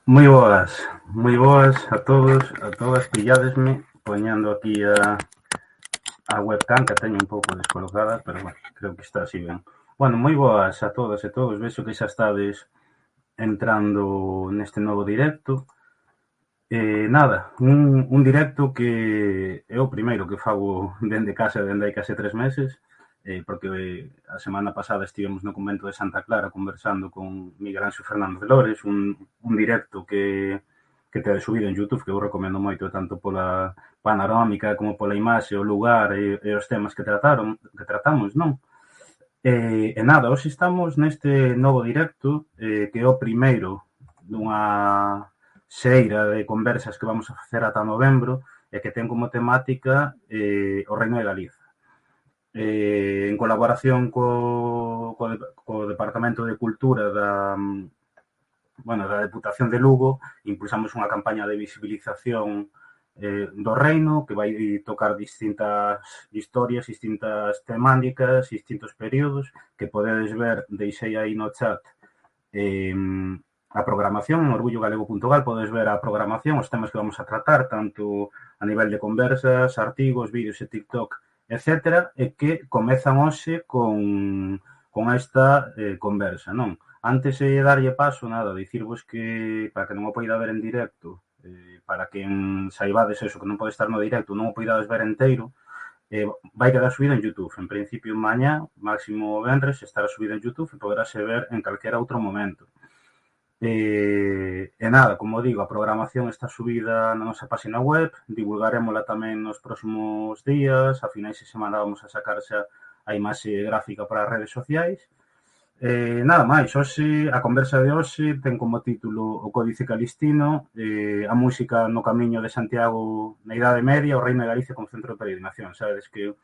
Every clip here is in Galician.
moi boas a todos, a todas, pilladesme poñendo aquí a webcam que teño un pouco descolocada, pero bueno, creo que está así ben. Bueno, moi boas a todas e todos, vexo que xa estades entrando neste novo directo. Nada, un directo que é o primeiro que fago dende casa dende hai case 3 meses, porque a semana pasada estivemos no convento de Santa Clara conversando con Miguel Anxo Fernández de Lores, un directo que te subido en YouTube, que eu recomendo moito tanto pola panorámica como pola imaxe, o lugar e os temas que tratamos, non? Nada, hoxe estamos neste novo directo, que é o primeiro dunha xeira de conversas que vamos a facer ata novembro e que ten como temática o Reino de Galiza. En colaboración co Departamento de Cultura da Deputación de Lugo, impulsamos unha campaña de visibilización do reino que vai tocar distintas historias, distintas temáticas, distintos períodos que podedes ver, deixei aí no chat a programación en orgullogalego.gal, podes ver a programación, os temas que vamos a tratar, tanto a nivel de conversas, artigos, vídeos e TikTok, etc., e que comezan hoxe con esta conversa, non? Antes de darlle paso, nada, dicirvos que, para que non o poida ver en directo, para quen saibades eso, que non pode estar no directo, non o poidades ver enteiro, vai quedar subido en YouTube. En principio, mañá, máximo venres, estará subido en YouTube e poderase ver en calquera outro momento. Nada, como digo, a programación está subida na nosa página web, divulgarémola tamén nos próximos días, a finais de semana vamos a sacar xa a imaxe gráfica para as redes sociais. Nada máis, hoxe, a conversa de hoxe ten como título O Códice Calistino, a música no camiño de Santiago na Idade Media, o Reino de Galicia como centro de peregrinación. Sabedes que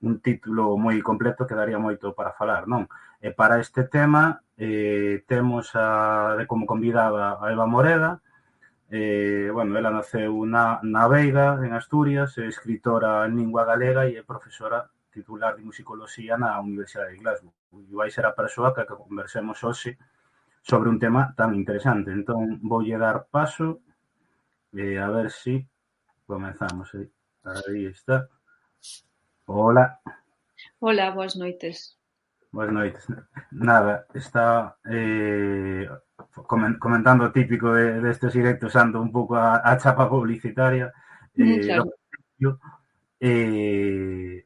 un título moi completo que daría moito para falar, non? E para este tema temos como convidada a Eva Moreda. Bueno, ela naceu na Veiga, en Asturias, é escritora en lingua galega e é profesora titular de musicoloxía na Universidade de Glasgow. E vai ser a persoa que conversemos hoxe sobre un tema tan interesante. Entón, voulle dar paso a ver si comezamos. Aí está. Hola. Hola, boas noites. Boas noites. Nada, está comentando o típico destes directos, ando un pouco a chapa publicitaria. Claro.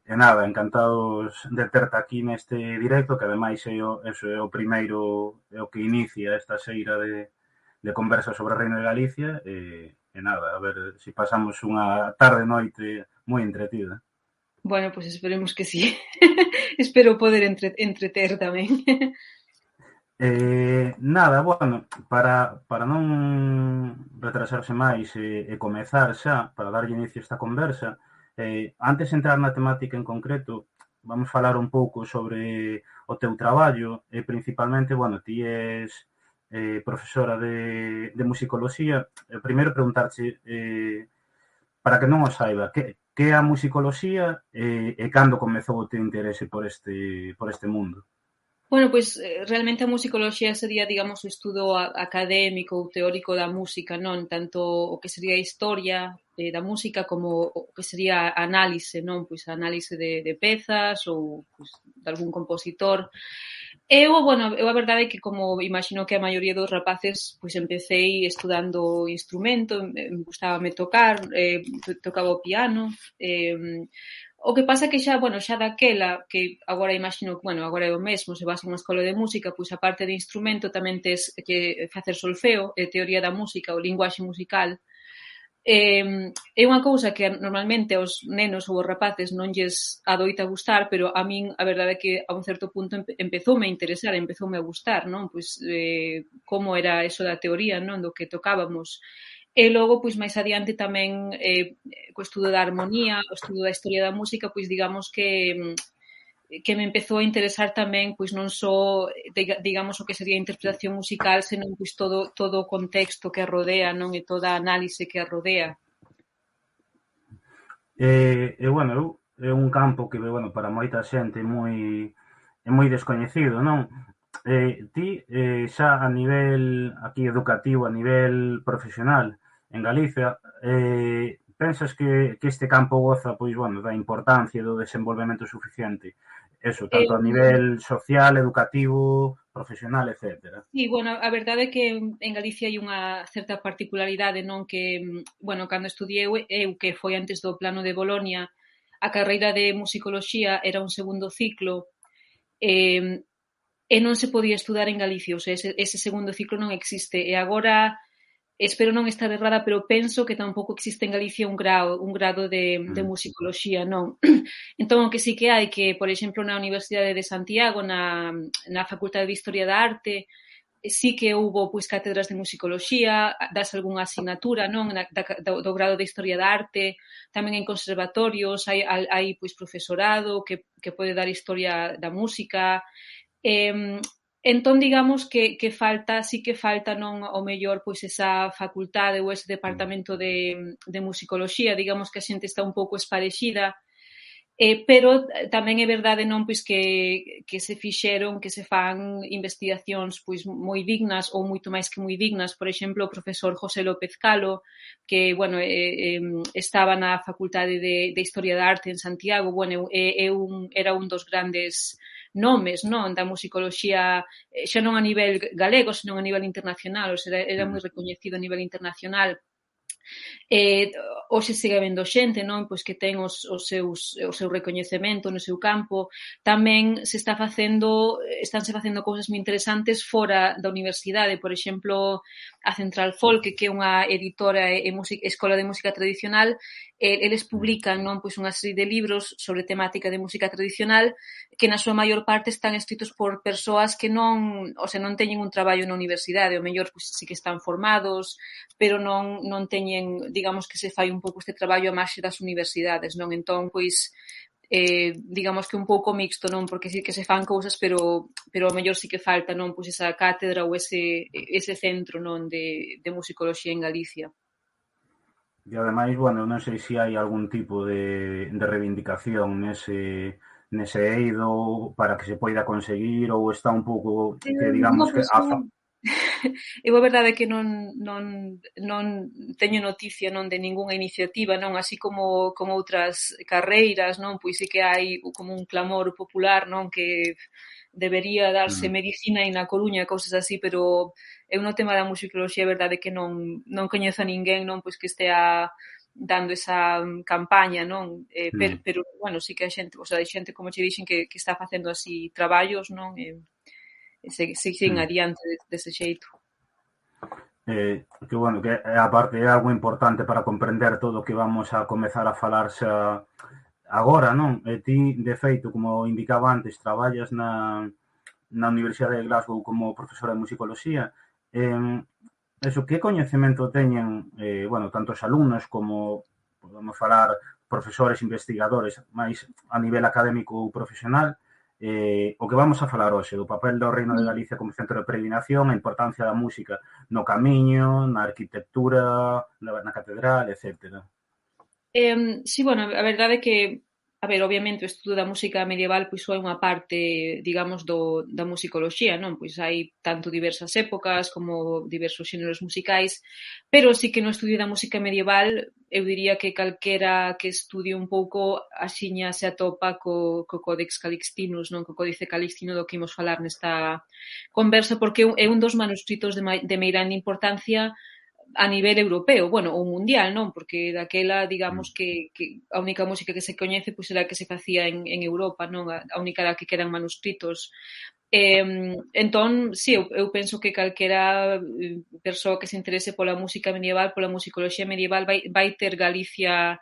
Nada, encantados de terte aquí neste directo, que ademais é o primeiro, é o que inicia esta xeira de conversa sobre o Reino de Galicia. Nada, a ver se pasamos unha tarde-noite moi entretida. Bueno, pois esperemos que sí. Espero poder entreter tamén. Nada, bueno, para non retrasarse máis e comezar xa, para darlle inicio a esta conversa, antes de entrar na temática en concreto, vamos falar un pouco sobre o teu traballo, e principalmente, bueno, ti és profesora de musicoloxía. Primeiro preguntarche, para que non o saiba, que é a musicoloxía e cando comezou o teu interese por este mundo? Bueno, pois realmente a musicoloxía sería, digamos, o estudo académico ou teórico da música, non? Tanto o que sería a historia da música como o que sería a análise, non? Pois a análise de pezas ou pois, de algún compositor. Eu a verdade é que, como imagino que a maioría dos rapaces, pois empecéi estudando instrumento, gustábame tocar, tocaba o piano, o que pasa que xa daquela, que agora imagino que, bueno, agora é o mesmo, se vas a unha escola de música, pois a parte de instrumento tamén tes que facer solfeo, teoría da música ou linguaxe musical. É unha cousa que normalmente aos nenos ou aos rapaces non lles adoita gustar, pero a min a verdade é que a un certo punto empezoume a interesar, empezoume a gustar, non? Pois como era eso da teoría, non? Do que tocábamos. E logo, pois máis adiante tamén co estudo da armonía, o estudo da historia da música, pois digamos que me empezou a interesar tamén, pois non só, digamos, o que sería a interpretación musical, senón pois todo o contexto que a rodea, non? E toda a análise que a rodea. Bueno, é un campo que, bueno, para moita xente é moi descoñecido, non? ti, xa a nivel aquí educativo, a nivel profesional en Galicia, pensas que este campo goza, pois, bueno, da importancia do desenvolvemento suficiente? Eso, tanto a Eh, nivel social, educativo, profesional, etcétera. Sí, bueno, a verdade é que en Galicia hai unha certa particularidade, non que, bueno, cando estudiei eu, que foi antes do plano de Bolonia, a carreira de musicoloxía era un segundo ciclo, eh, e non se podía estudar en Galicia, ou sea, ese segundo ciclo non existe, e agora espero non estar errada, pero penso que tampouco existe en Galicia un grado de Mm. musicoloxía, non? Entón, o que sí que hai que, por exemplo, na Universidade de Santiago, na Facultade de Historia da Arte, sí que houbo pois cátedras de musicoloxía, das algunha asignatura, non, do grado de Historia da Arte, tamén en conservatorios hai pois profesorado que pode dar historia da música. Entón, digamos que falta, sí que falta non ao mellor pois esa facultade ou ese Mm. departamento de musicoloxía, digamos que a xente está un pouco esparexida. Pero tamén é verdade non pois que se fixeron, que se fan investigacións pois moi dignas ou moito máis que moi dignas. Por exemplo, o profesor José López Calo, que, bueno, estaba na Facultade de Historia da Arte en Santiago, bueno, era un dos grandes nomes, non, da musicoloxía, xa non a nivel galego, senón a nivel internacional, ou sea, era moi Mm. recoñecido a nivel internacional. Hoxe segue habendo xente, non, pois que ten o seu recoñecemento no seu campo. Tamén estánse facendo cousas moi interesantes fora da universidade, por exemplo, a Central Folk, que é unha editora e escola de música tradicional, eles Mm. publican, non, pois unha serie de libros sobre temática de música tradicional que na súa maior parte están escritos por persoas que non, o sea, non teñen un traballo na universidade, o mellor pois sí que están formados, pero non teñen, digamos que se fai un pouco este traballo a marxe das universidades, non? Entón, pois, digamos que un pouco mixto, non? Porque sí que se fan cousas, pero ao mellor sí que falta, non? Pois esa cátedra ou ese centro, non? De musicoloxía en Galicia. E ademais, bueno, non sei se hai algún tipo de reivindicación nese eido para que se poida conseguir ou está un pouco que digamos Non, que pois a fa... eu a verdade é que non teño noticia non de ningunha iniciativa, non, así como outras carreiras, non, pois sí que hai como un clamor popular, non, que debería darse Mm. medicina e na Coruña, cousas así, pero eu no tema da musicoloxía é verdade que non coñezo a ninguén, non, pois que estea dando esa campaña, non? Mm. Pero bueno, sí que hai xente, o sea, hai xente, como che dixen, que está facendo así traballos, non? E siguen Mm. adiante dese xeito. Que bueno, que aparte é algo importante para comprender todo o que vamos a comezar a falar xa agora, non? E ti, de feito, como indicaba antes, traballas na Universidade de Glasgow como profesora de musicoloxía. Eso, que coñecemento teñen, bueno, tanto os alumnos como, podemos falar, profesores, investigadores, máis a nivel académico ou profesional, o que vamos a falar hoxe, do papel do Reino de Galicia como centro de peregrinación, a importancia da música no camiño, na arquitectura, na catedral, etcétera. Sí, bueno, a verdade é que, a ver, obviamente o estudo da música medieval pois só é unha parte, digamos, da musicoloxía, non? Pois hai tanto diversas épocas como diversos xéneros musicais, pero sí que no estudio da música medieval eu diría que calquera que estudie un pouco axiña se atopa co Codex Calixtinus, non? Co Códice Calixtino do que imos falar nesta conversa, porque é un dos manuscritos de meirande importancia a nivel europeo, bueno, ou mundial, non? Porque daquela, digamos Mm. que a única música que se coñece pois era a que se facía en Europa, non? A única da que quedan manuscritos. Entón, sí, eu penso que calquera persoa que se interese pola música medieval, pola musicoloxía medieval, vai ter Galicia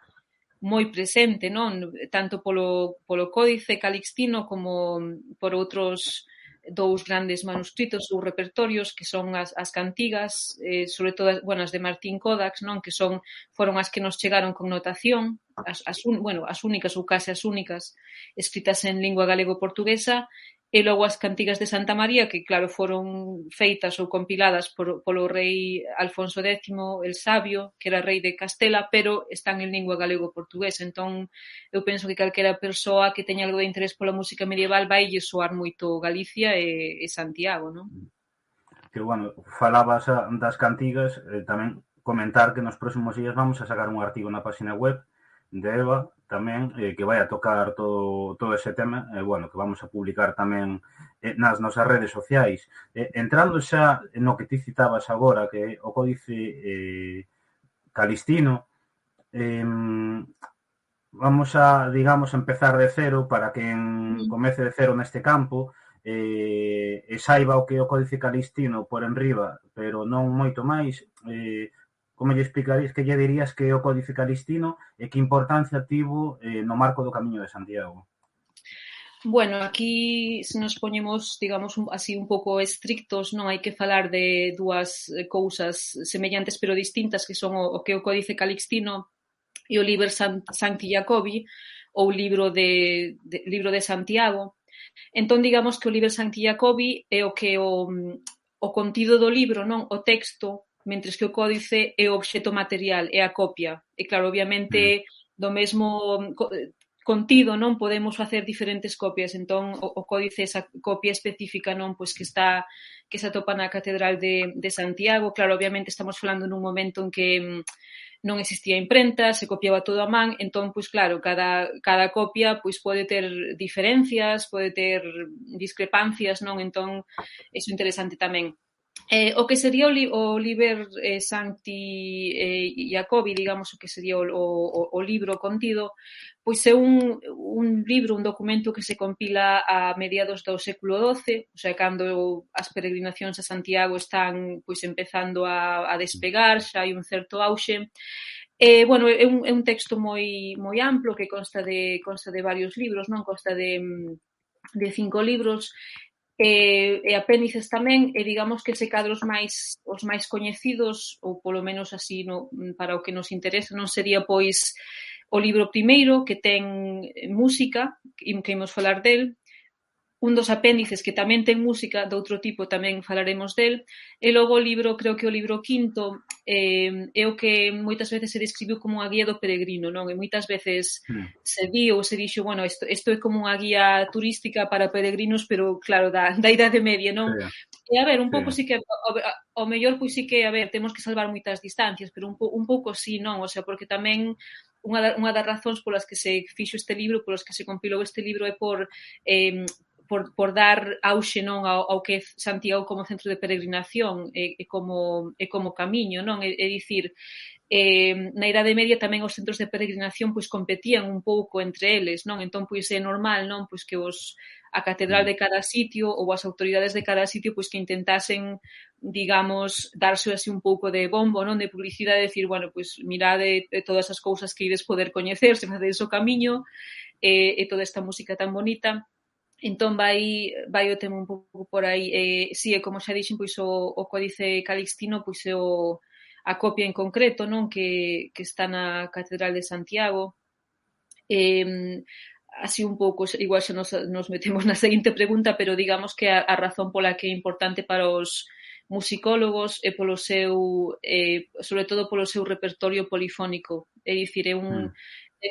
moi presente, non? Tanto polo Códice Calixtino como por outros dous grandes manuscritos ou repertorios que son as cantigas, sobre todo, bueno, as de Martín Codax, non? Que foron as que nos chegaron con notación, as únicas ou case as únicas escritas en lingua galego-portuguesa, e logo as cantigas de Santa María, que claro, foron feitas ou compiladas polo rei Alfonso X el Sabio, que era rei de Castela, pero están en lingua galego-portugués. Entón, eu penso que calquera persoa que teña algo de interés pola música medieval vai lle soar moito Galicia e Santiago, non? Que, bueno, falabas das cantigas, tamén comentar que nos próximos días vamos a sacar un artigo na página web de Eva tamén, que vai a tocar todo ese tema, bueno, que vamos a publicar tamén nas nosas redes sociais. Entrando xa no que ti citabas agora, que o códice calistino, vamos a, digamos, empezar de cero para quen comece de cero neste campo, e saiba o que é o códice calistino por enriba, pero non moito máis. Como lle explicarías, que lle dirías que é o códice calistino e que importancia tivo no marco do Camiño de Santiago? Bueno, aquí se nos poñemos, digamos, así un pouco estrictos, non hai que falar de dúas cousas semellantes pero distintas, que son o que é o códice calistino e o Liber Sancti Jacobi, ou libro de Santiago. Entón, digamos que o Liber Sancti Jacobi é o que o contido do libro, non, o texto, mentres que o códice é o obxecto material, é a copia. E claro, obviamente, do mesmo contido, non, podemos facer diferentes copias. Entón, o códice, esa copia específica, non, pois que se atopa na Catedral de Santiago. Claro, obviamente estamos falando nun momento en que non existía imprenta, se copiaba todo a man, entón, pois claro, cada copia pois pode ter diferencias, pode ter discrepancias, non? Entón, iso é interesante tamén. O que sería o Liber Sancti Jacobi, digamos, o que sería o libro contido, pois é un libro, un documento que se compila a mediados do século XII, o sea, cando as peregrinacións a Santiago están pois empezando a despegar, xa hai un certo auxe. Bueno, é un texto moi amplo que consta de varios libros, non? Consta de 5 libros, e apéndices tamén, e digamos que se cadra os máis coñecidos, ou polo menos así para o que nos interesa, non sería pois o libro primeiro, que ten música, que imos falar del, un dos apéndices que tamén ten música de outro tipo, tamén falaremos del, e logo o libro, creo que o libro quinto, é o que moitas veces se describiu como unha guía do peregrino, non? E moitas veces se di ou se dixo, bueno, isto é como unha guía turística para peregrinos, pero claro, da Idade Media, non? E a ver, un pouco sí que, ao mellor, pois sí que, a ver, temos que salvar moitas distancias, pero un pouco sí, non? O sea, porque tamén unha das razóns polas que se fixo este libro, polas que se compilou este libro, é por dar auxe, non, ao que é Santiago como centro de peregrinación e como camiño, non? É dicir, na Idade Media tamén os centros de peregrinación pois competían un pouco entre eles, non? Entón, pois é normal, non? Pois que a catedral de cada sitio ou as autoridades de cada sitio pois que intentasen, digamos, darse así un pouco de bombo, non? De publicidade, de decir, bueno, pois mirade todas as cousas que ides poder coñecer, se facedes o camiño, e toda esta música tan bonita. Entón vai o tema un pouco por aí. Si, como xa dixen, pois o códice calixtino pois é a copia en concreto, non, que está na Catedral de Santiago. Así un pouco, igual xa nos metemos na seguinte pregunta, pero digamos que a razón pola que é importante para os musicólogos é polo seu, sobre todo polo seu repertorio polifónico. É dicir, é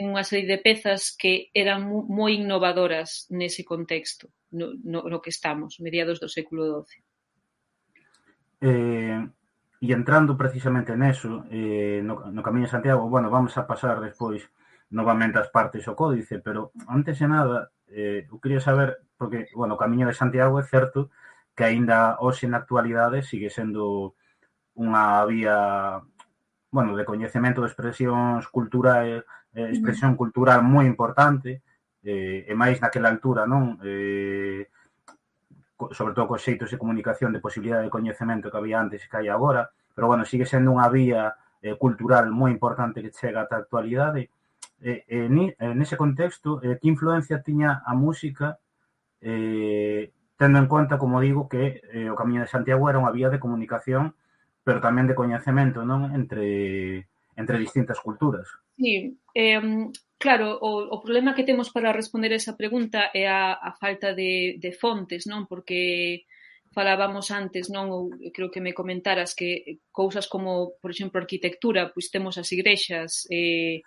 unha serie de pezas que eran moi innovadoras nese contexto no que estamos, mediados do século XII. E entrando precisamente neso, no Camiño de Santiago, bueno, vamos a pasar despois novamente as partes ao códice, pero antes de nada, eu quería saber, porque, bueno, o Camiño de Santiago é certo que aínda hoxe na actualidade sigue sendo unha vía, bueno, de coñecemento de expresións culturais, expresión cultural moi importante, e máis naquela altura, non? Sobre todo cos xeitos de comunicación, de posibilidade de coñecemento que había antes e que hai agora, pero, bueno, sigue sendo unha vía cultural moi importante que chega ata a actualidade. Nese contexto, que influencia tiña a música, tendo en conta, como digo, que o Camiño de Santiago era unha vía de comunicación, pero tamén de coñecemento, non? Entre entre distintas culturas. Sí, claro, o problema que temos para responder esa pregunta é a falta de fontes, non? Porque falábamos antes, non? Ou creo que me comentaras que cousas como, por exemplo, arquitectura, pois temos as igrexas, Sí,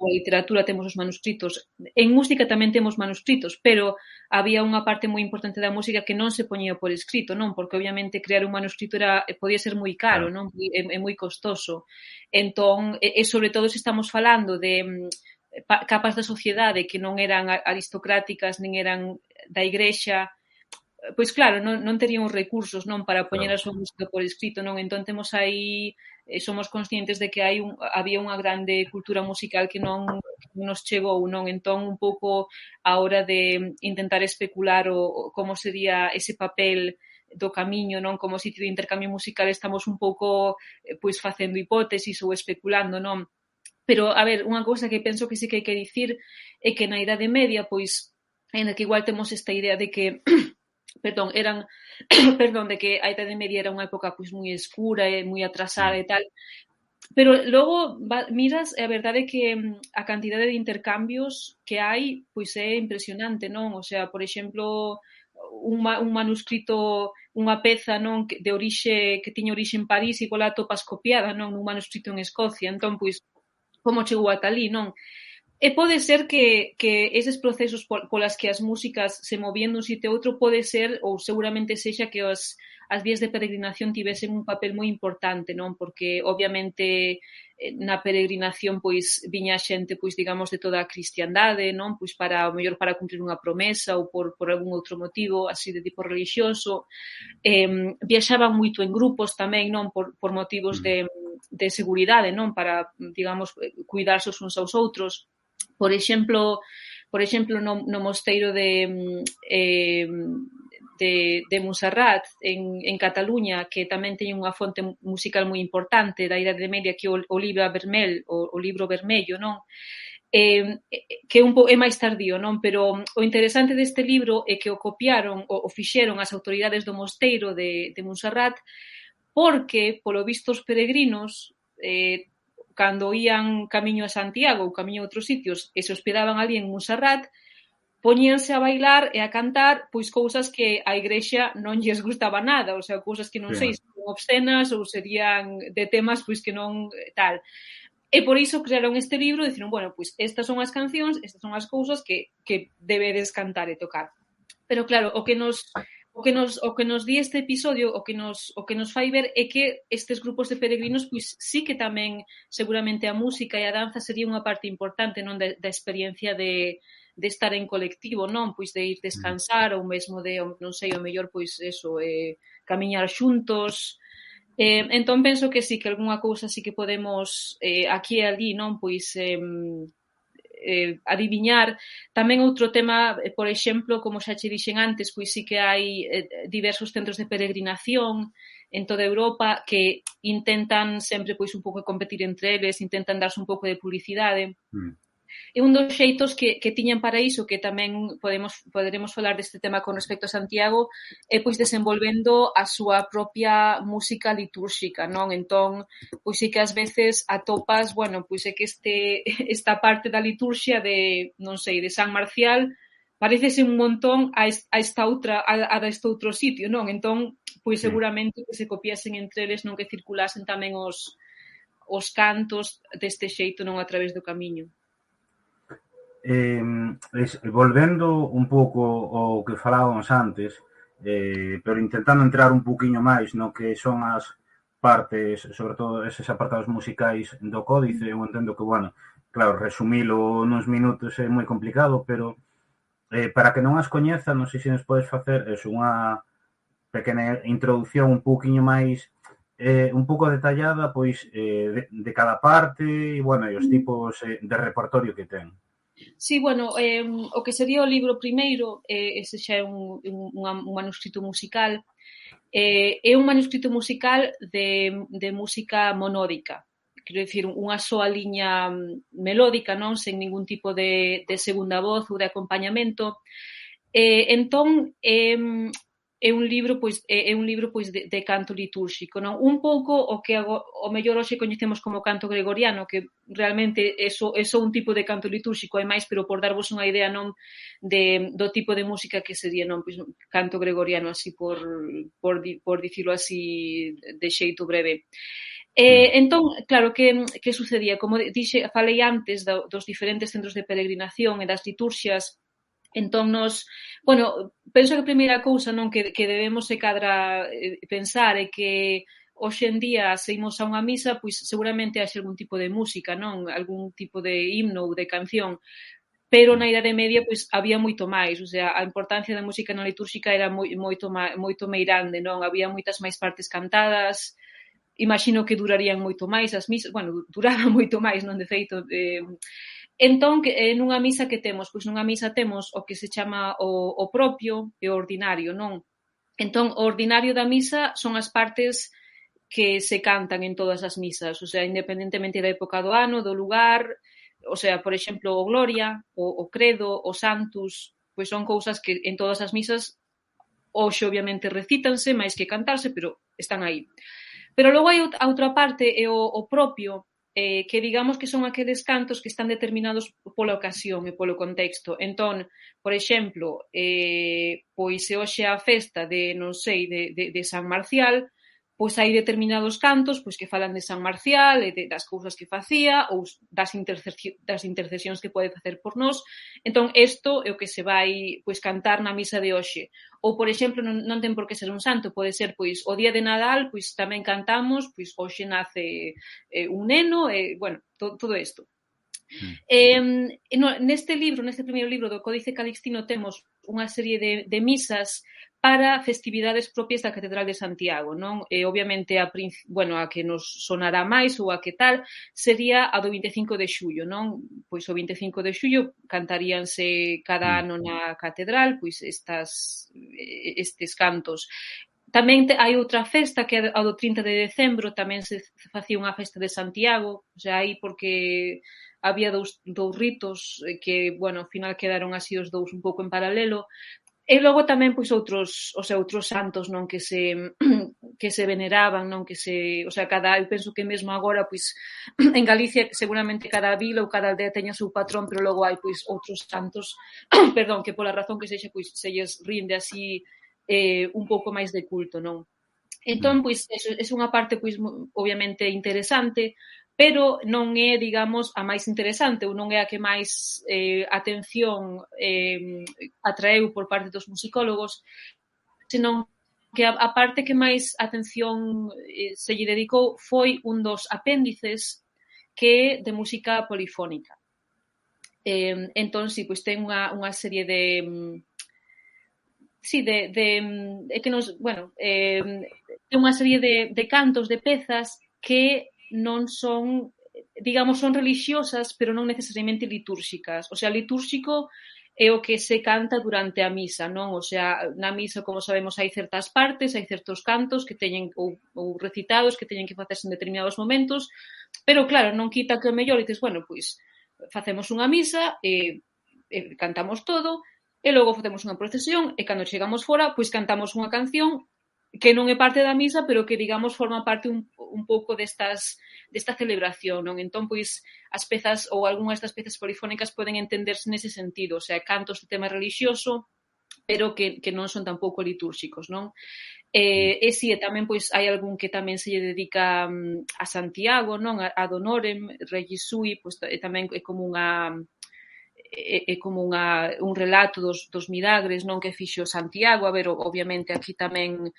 ou a literatura temos os manuscritos. En música tamén temos manuscritos, pero había unha parte moi importante da música que non se poñía por escrito, non? Porque obviamente crear un manuscrito podía ser moi caro, claro. non? É moi costoso. Entón, e sobre todo se estamos falando de capas da sociedade que non eran aristocráticas nin eran da igrexa, pois claro, non terían os recursos non para poñer Claro. a súa música por escrito, non? Entón temos aí, somos conscientes de que había unha grande cultura musical que non nos chegou, non? Entón un pouco a hora de intentar especular como sería ese papel do Camiño, non, como sitio de intercambio musical, estamos un pouco pois facendo hipótesis ou especulando, non? Pero, a ver, unha cousa que penso que sí que hai que dicir é que na Idade Media, pois, ainda que igual temos esta idea de que perdón, perdón, de que a Idade Media era unha época pois moi escura e moi atrasada e tal, pero logo miras e a verdade é que a cantidade de intercambios que hai pois é impresionante, non? O sea, por exemplo, un manuscrito, unha peza non de orixe que tiña orixe en París, igual a topas copiada, non, nun manuscrito en Escocia. Entón, pois, como chegou ata ali, non? E pode ser que eses procesos polas que as músicas se movían dun sitio a outro pode ser, ou seguramente sexa, que as vías de peregrinación tivesen un papel moi importante, non? Porque, obviamente, na peregrinación, pois, viña xente, pois, digamos, de toda a cristiandade, non? Pois para, o mellor, para cumprir unha promesa ou por algún outro motivo, así de tipo religioso. Viaxaban moito en grupos tamén, non? Por motivos de seguridade, non? Para, digamos, cuidarse os uns aos outros. Por exemplo, no mosteiro de Montserrat, en Cataluña, que tamén teñen unha fonte musical moi importante da Idade Media, que é o libro vermell, o libro vermello, non? Que é máis tardío, non? Pero o interesante deste libro é que o copiaron, o fixeron as autoridades do mosteiro de Montserrat, porque, polo visto, os peregrinos, cando ían camiño a Santiago ou camiño a outros sitios e se hospedaban ali en Montserrat, poñíanse a bailar e a cantar pois cousas que a igrexa non lles gustaba nada, o sea, cousas que non sei se serían obscenas ou serían de temas pois que non tal. E por iso crearon este libro e diciron, bueno, pois estas son as cancións, estas son as cousas que debedes cantar e tocar. Pero claro, o que nos di este episodio, o que nos fai ver é que estes grupos de peregrinos, pois sí que tamén seguramente a música e a danza sería unha parte importante, non, da experiencia de estar en colectivo, non? Pois de ir descansar ou mesmo de, non sei, o mellor, pois eso, camiñar xuntos. Entón penso que sí, que algunha cousa sí que podemos aquí e ali, non? Pois adiviñar. Tamén outro tema, por exemplo, como xa che dixen antes, pois sí que hai diversos centros de peregrinación en toda Europa que intentan sempre pois un pouco competir entre eles, intentan darse un pouco de publicidade. E un dos xeitos que tiñan para iso, que tamén poderemos falar deste tema con respecto a Santiago, é pois desenvolvendo a súa propia música litúrxica, non? Entón, pois sí que ás veces atopas, bueno, pois é que esta parte da liturxia de, non sei, de San Marcial, parecese un montón a esta outra, a deste outro sitio, non? Entón, pois seguramente que se copiasen entre eles, non, que circulasen tamén os cantos deste xeito, non, a través do camiño. Volvendo un pouco ao que falábamos antes, pero intentando entrar un pouquiño máis no que son as partes, sobre todo eses apartados musicais do códice. Eu entendo que, bueno, claro, resumilo nuns minutos é moi complicado, pero para que non as coñeza, non sei se nos podes facer unha pequena introducción un pouquiño máis un pouco detallada, pois, de cada parte e, bueno, e os tipos de repertorio que ten. Sí, bueno, o que sería o libro primeiro, ese xa é un manuscrito musical, é un manuscrito musical de música monódica, quero dicir, unha soa liña melódica, non, sen ningún tipo de segunda voz ou de acompañamento. Entón, é un libro pois de canto litúrxico, non? Un pouco o que o mellor hoxe coñecemos como canto gregoriano, que realmente é só un tipo de canto litúrxico, é máis, pero por darvos unha idea, non, do tipo de música que sería, non, pois canto gregoriano, así por dicilo así de xeito breve. Entón, claro, que sucedía? Como falei antes dos diferentes centros de peregrinación e das liturxias. Entón, penso que a primeira cousa non que debemos se cadra pensar é que hoxe en día, se imos a unha misa, pois seguramente haxe algún tipo de música, non? Algún tipo de himno ou de canción, pero na Idade Media pois había moito máis, o sea, a importancia da música na litúrxica era moito meirande, non? Había moitas máis partes cantadas, imagino que durarían moito máis as misas, duraban moito máis, non, de feito, entón, nunha misa que temos? Pois nunha misa temos o que se chama o propio e o ordinario, non? Entón, o ordinario da misa son as partes que se cantan en todas as misas, o sea, independentemente da época do ano, do lugar, o sea, por exemplo, o Gloria, o Credo, o Santus, pois son cousas que en todas as misas hoxe obviamente recítanse, máis que cantarse, pero están aí. Pero logo hai a outra parte, é o propio, que digamos que son aqueles cantos que están determinados pola ocasión e polo contexto. Entón, por exemplo, pois se hoxe a festa de, non sei, de San Marcial, pois hai determinados cantos pois que falan de San Marcial e das cousas que facía ou das intercesións que pode facer por nós. Entón, isto é o que se vai pois cantar na misa de hoxe. Ou, por exemplo, non ten por que ser un santo, pode ser, pois, o día de Nadal, pois tamén cantamos, pois, hoxe nace un neno, todo isto. Neste primeiro libro do Códice Calixtino, temos unha serie de misas para festividades propias da Catedral de Santiago, non? Obviamente, a que nos sonará máis ou a que tal sería a do 25 de xullo, non? Pois o 25 de xullo cantaríanse cada ano na Catedral, pois estes cantos. Tamén hai outra festa que é a do 30 de decembro, tamén se facía unha festa de Santiago, o sea, aí porque había dous ritos que, ao final quedaron así os dous un pouco en paralelo. E logo tamén pois outros santos, non, que se veneraban, non, eu penso que mesmo agora pois en Galicia seguramente cada vila ou cada aldea teña o seu patrón, pero logo hai pois outros santos, perdón, que pola razón que sexa pois se lles rinde así un pouco máis de culto, non? Entón, pois, é unha parte, pois, obviamente interesante, pero non é, digamos, a máis interesante ou non é a que máis atención atraeu por parte dos musicólogos, senón que a parte que máis atención se lle dedicou foi un dos apéndices que é de música polifónica. Entón, si, pois ten unha serie de unha serie de cantos, de pezas que non son, digamos, son religiosas, pero non necesariamente litúrxicas. O sea, litúrxico é o que se canta durante a misa, non? O sea, na misa, como sabemos, hai certas partes, hai certos cantos que teñen ou recitados que teñen que facerse en determinados momentos, pero claro, non quita que o mellor dices, pois facemos unha misa e cantamos todo, e logo facemos unha procesión e cando chegamos fora, pois cantamos unha canción que non é parte da misa, pero que, digamos, forma parte un pouco desta celebración, non? Entón, pois, as pezas ou algunhas das pezas polifónicas poden entenderse nese sentido, o sea, cantos de tema religioso, pero que non son tampouco litúrxicos, non? E si, tamén, pois, hai algún que tamén se lle dedica a Santiago, non? A Donorem, Regis Sui, pois, tamén é como un relato dos milagres, non, que fixo Santiago. A ver, obviamente aquí tamén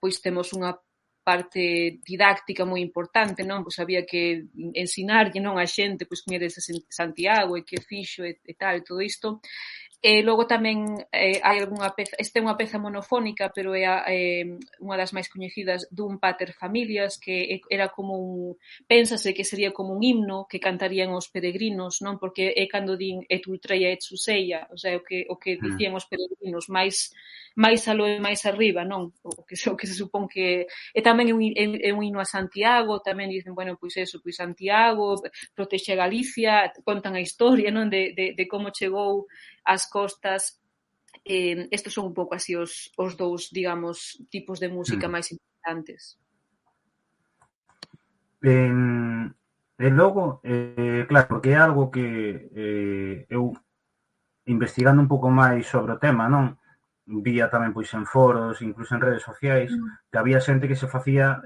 pois temos unha parte didáctica moi importante, non? Pois había que ensinarlle, non, a xente pois que era de Santiago e que fixo e tal, todo isto. E logo tamén hai algunha peza, esta é unha peza monofónica, pero é unha das máis coñecidas dun pater familias, que era como pénsase que sería como un himno que cantarían os peregrinos, non? Porque é cando din et ultreia et suseia, o sea, o que dicían os peregrinos, máis aló e máis arriba, non? O que se supón que... E tamén é un himno a Santiago, tamén dicen, pois eso, pois Santiago protexe a Galicia, contan a historia, non? De como chegou ás costas Estes son un pouco así os dous, digamos, tipos de música máis importantes. E logo, claro, porque é algo que eu, investigando un pouco máis sobre o tema, non? Vía tamén pois en foros, incluso en redes sociais, que había xente que se facía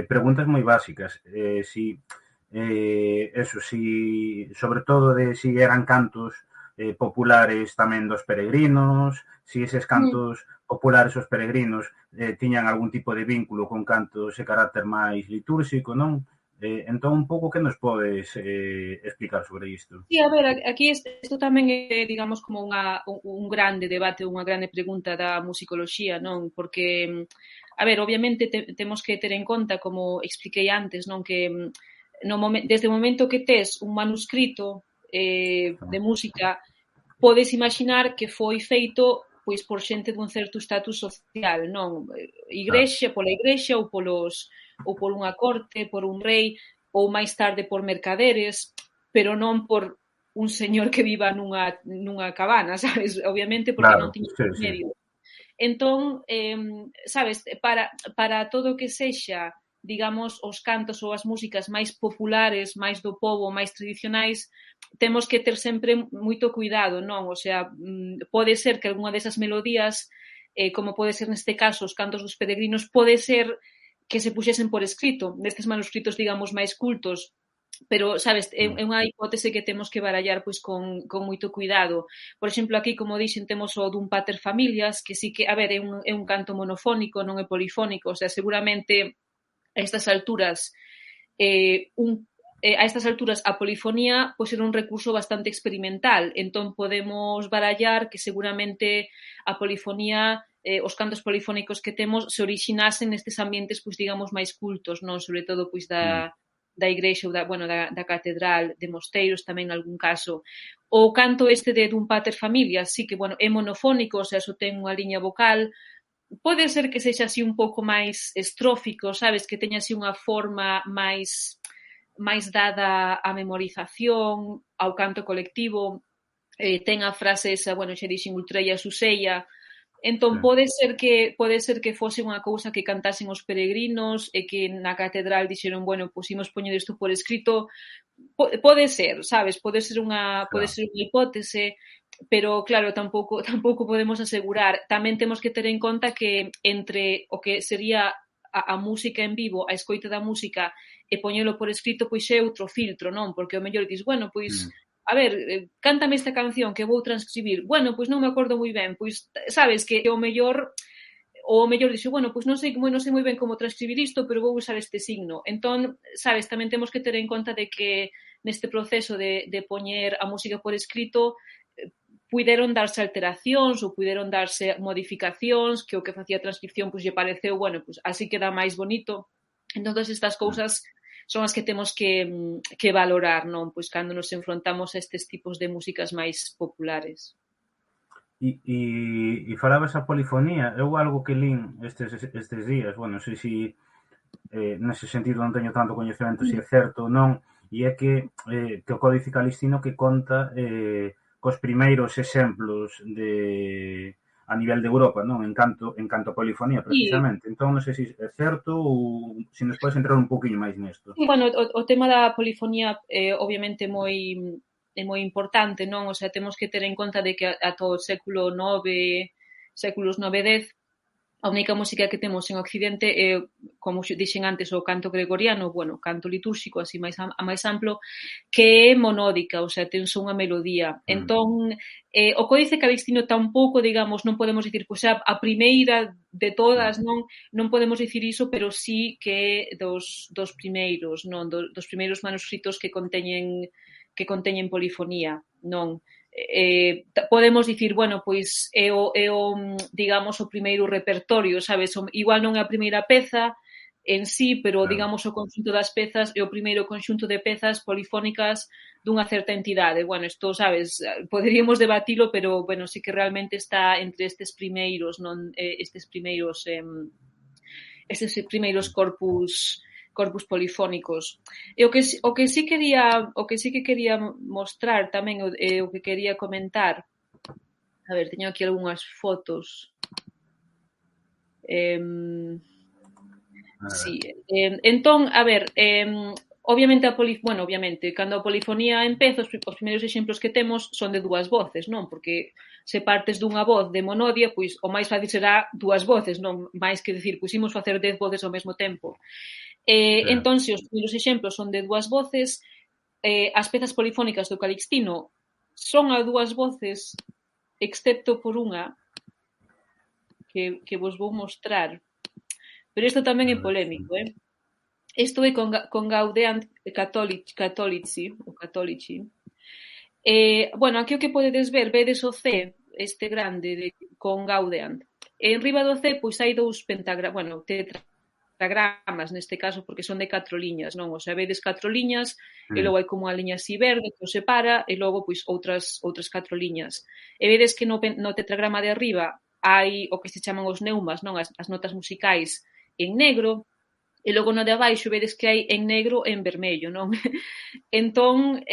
preguntas moi básicas. Sobre todo de si eran cantos populares tamén dos peregrinos, si eses cantos populares os peregrinos tiñan algún tipo de vínculo con cantos de carácter máis litúrxico, non? Entón, un pouco que nos podes explicar sobre isto? Sí, a ver, aquí isto tamén é, digamos, como un grande debate, unha grande pregunta da musicoloxía, non? Porque, a ver, obviamente temos que ter en conta, como expliquei antes, non? Que desde o momento que tes un manuscrito de música, podes imaginar que foi feito pois por xente dun certo estatus social, non? Pola igrexa ou por unha corte, por un rei, ou máis tarde por mercaderes, pero non por un señor que viva nunha cabana, sabes? Obviamente porque non tiña medio. Entón, sabes, para todo o que sexa, digamos, os cantos ou as músicas máis populares, máis do pobo, máis tradicionais, temos que ter sempre moito cuidado, non? O sea, pode ser que algunha desas melodías, como pode ser neste caso os cantos dos peregrinos, pode ser que se puxesen por escrito, nestes manuscritos, digamos, máis cultos, pero, sabes, é unha hipótese que temos que barallar pois con moito cuidado. Por exemplo, aquí, como dixen, temos o dun pater familias, que sí que, a ver, é un canto monofónico, non é polifónico, o sea, seguramente a estas alturas a estas alturas a polifonía pois era un recurso bastante experimental, entón podemos barallar que seguramente a polifonía, os cantos polifónicos que temos se orixinasen nestes ambientes, pois digamos, máis cultos, non? Sobre todo pois da igrexa ou da catedral, de mosteiros tamén en algún caso. O canto este dun pater familias, sí que, é monofónico, o sea, só ten unha liña vocal, pode ser que sexa así un pouco máis estrófico, sabes, que teña así unha forma máis dada á memorización, ao canto colectivo, ten a frase esa, xa dixen, ultreia suseia. Entón, pode ser que fose unha cousa que cantasen os peregrinos e que na catedral dixeron, pois imos poñer isto por escrito. Pode ser, sabes? Pode ser unha hipótese, pero claro, tampouco podemos asegurar. Tamén temos que ter en conta que entre o que sería a música en vivo, a escoita da música e poñelo por escrito, pois é outro filtro, non? Porque o mellor dis, pois a ver, cántame esta canción que vou transcribir. Pois non me acordo moi ben. Pois, sabes, que o mellor dixo, pois non sei moi ben como transcribir isto, pero vou usar este signo. Entón, sabes, tamén temos que ter en conta de que neste proceso de poñer a música por escrito puideron darse alteracións ou puideron darse modificacións que o que facía a transcripción pois lle pareceu, pois así queda máis bonito. Entón, todas estas cousas son as que temos que valorar, non? Pois cando nos enfrontamos a estes tipos de músicas máis populares. E falabas a polifonía, eu algo que lín estes días, non sei se nese sentido non teño tanto coñecemento se é certo ou non, e é que o Códice Calixtino que conta cos primeiros exemplos a nivel de Europa, non? En canto a polifonía, precisamente. Entón, non sei se é certo ou se nos podes entrar un pouquinho máis nesto. O tema da polifonía obviamente é moi importante, non? O sea, temos que ter en conta de que ata o séculos 9, X, a única música que temos en Occidente é, como dixen antes, o canto gregoriano, canto litúrxico, así máis amplo, que é monódica, o sea, ten só unha melodía. Entón, o Códice Calixtino tampouco, digamos, non podemos dicir, pois a primeira de todas, non podemos dicir iso, pero sí que dos primeiros, non? Dos primeiros manuscritos que conteñen polifonía, non? Podemos dicir, pois é o digamos, o primeiro repertorio, sabes? Igual non é a primeira peza en sí, pero, digamos, o conxunto das pezas é o primeiro conxunto de pezas polifónicas dunha certa entidade. Isto, sabes, poderíamos debatilo, pero, sí que realmente está entre estes primeiros, non? Estes primeiros corpus polifónicos. E o que sí que quería mostrar tamén, o que quería comentar, A ver, teño aquí algunhas fotos. Eh, sí. Entón, a ver, obviamente obviamente, cando a polifonía empeza, os primeiros exemplos que temos son de dúas voces, non? Porque se partes dunha voz de monodia, pois o máis fácil será dúas voces, non? Mais que dicir, pois imos facer 10 voces ao mesmo tempo. Entón, se os primeiros exemplos son de dúas voces, as pezas polifónicas do Calixtino son a dúas voces, excepto por unha que vos vou mostrar. Pero isto tamén é polémico, Isto é con Gaudeam Catholici, o Catholici. Bueno, aquí o que podedes ver, vedes o C, este grande, con Gaudeam. En riba do C, pois hai dous tetragramas, neste caso, porque son de 4 liñas, non? O sea, vedes 4 liñas, e logo hai como unha liña así verde que o separa, e logo, pois, outras 4 liñas. E vedes que no tetragrama de arriba hai o que se chaman os neumas, non? As notas musicais en negro, e logo no de abaixo vedes que hai en negro e en vermello, non? Entón,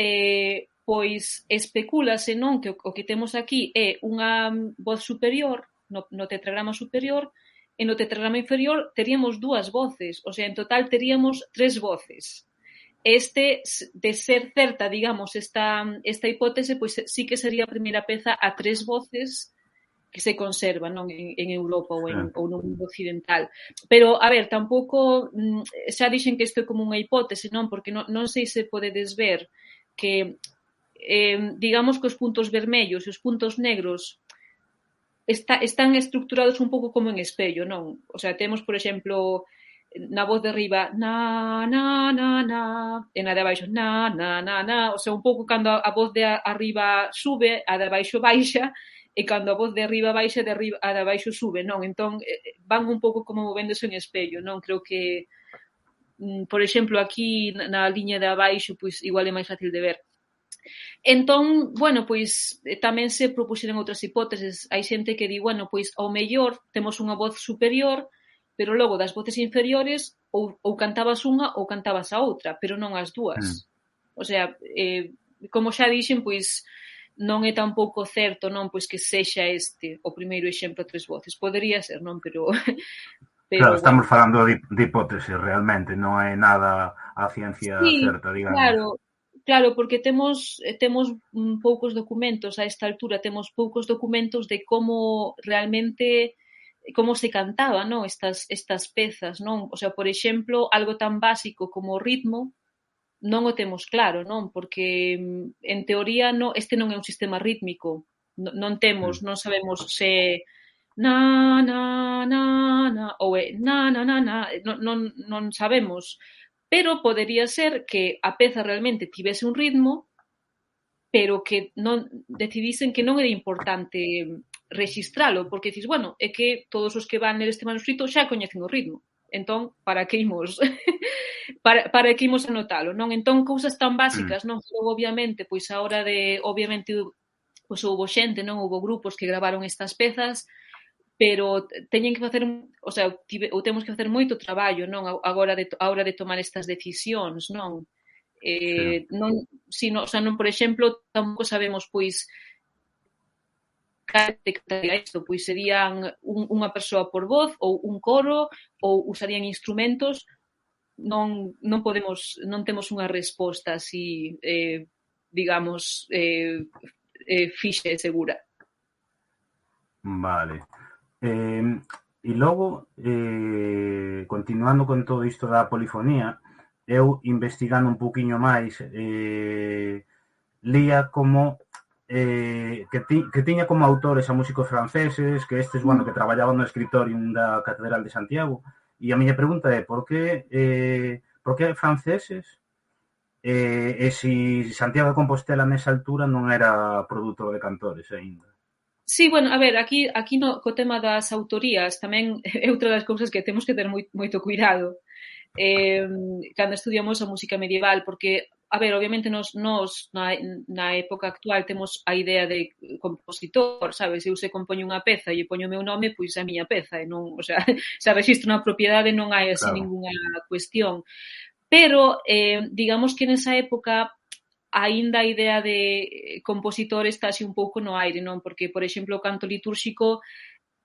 pois especúlase, non, que o que temos aquí é unha voz superior no tetragrama superior, e no tetragrama inferior teríamos dúas voces, o sea, en total teríamos 3 voces. De ser certa, digamos, esta hipótese, pois sí que sería a primeira peza a 3 voces que se conserva, non, en Europa ou no mundo occidental. Pero, a ver, tampouco xa dixen que isto é como unha hipótese, non? Porque non sei se podedes ver que digamos que os puntos vermellos e os puntos negros están estructurados un pouco como en espello, non? O sea, temos, por exemplo, na voz de arriba na, na, na, na, e na de abaixo na, na, na, na, o sea, un pouco cando a voz de arriba sube, a de abaixo baixa, e cando a voz de arriba baixa, a de abaixo sube, non? Entón, van un pouco como movéndose en espello, non? Creo que, por exemplo, aquí na liña de abaixo, pois igual é máis fácil de ver. Entón, bueno, pois tamén se propuxeron outras hipóteses. Hai xente que di, bueno, pois ao mellor temos unha voz superior, pero logo das voces inferiores ou cantabas unha ou cantabas a outra, pero non as dúas. O sea, como xa dixen, pois non é tampouco certo, non, pois que sexa este o primeiro exemplo a 3 voces. Podería ser, non, pero claro, estamos falando de hipótesis realmente, non é nada a ciencia certa, digamos. Claro, porque temos poucos documentos a esta altura, temos poucos documentos de como realmente como se cantaba, non, estas pezas, non? O sea, por exemplo, algo tan básico como o ritmo, non o temos claro, non? Porque en teoría este non é un sistema rítmico. Non sabemos se na, na, na, na, ou é na, na, na, na, non sabemos. Pero podería ser que a peza realmente tivese un ritmo, pero que non decidisen que non era importante registralo, porque dices, bueno, é que todos os que van ler este manuscrito xa coñecen o ritmo. Entón, para que imos para que imos anotalo, non? Entón, cousas tan básicas, non? Pero, obviamente, pois a hora de, obviamente, pois houbo xente, non? Houbo grupos que gravaron estas pezas, pero teñen que facer, o sea, ou temos que facer moito traballo, non? A hora de tomar estas decisións, non? O sea, non, por exemplo, tampouco sabemos, pois, isto, pois serían unha persoa por voz ou un coro ou usarían instrumentos, non temos unha resposta así, digamos, fixe e segura. Vale. E logo, continuando con todo isto da polifonía, eu investigando un pouquiño máis, lía como que tiña como autores a músicos franceses, que estes, bueno, que traballaban no escritorium da Catedral de Santiago, e a miña pregunta é por que franceses e se Santiago de Compostela nesa altura non era produtor de cantores aínda. Sí, bueno, a ver, aquí co tema das autorías tamén é outra das cousas que temos que ter moito cuidado cando estudiamos a música medieval, porque, a ver, obviamente nos na época actual temos a idea de compositor, sabes? Eu se compoño unha peza e poño o meu nome, pois a miña peza, e non, o sea, se registro unha propiedade non hai así ningunha cuestión. Pero, digamos que nesa época aínda a idea de compositor está así un pouco no aire, non? Porque, por exemplo, o canto litúrxico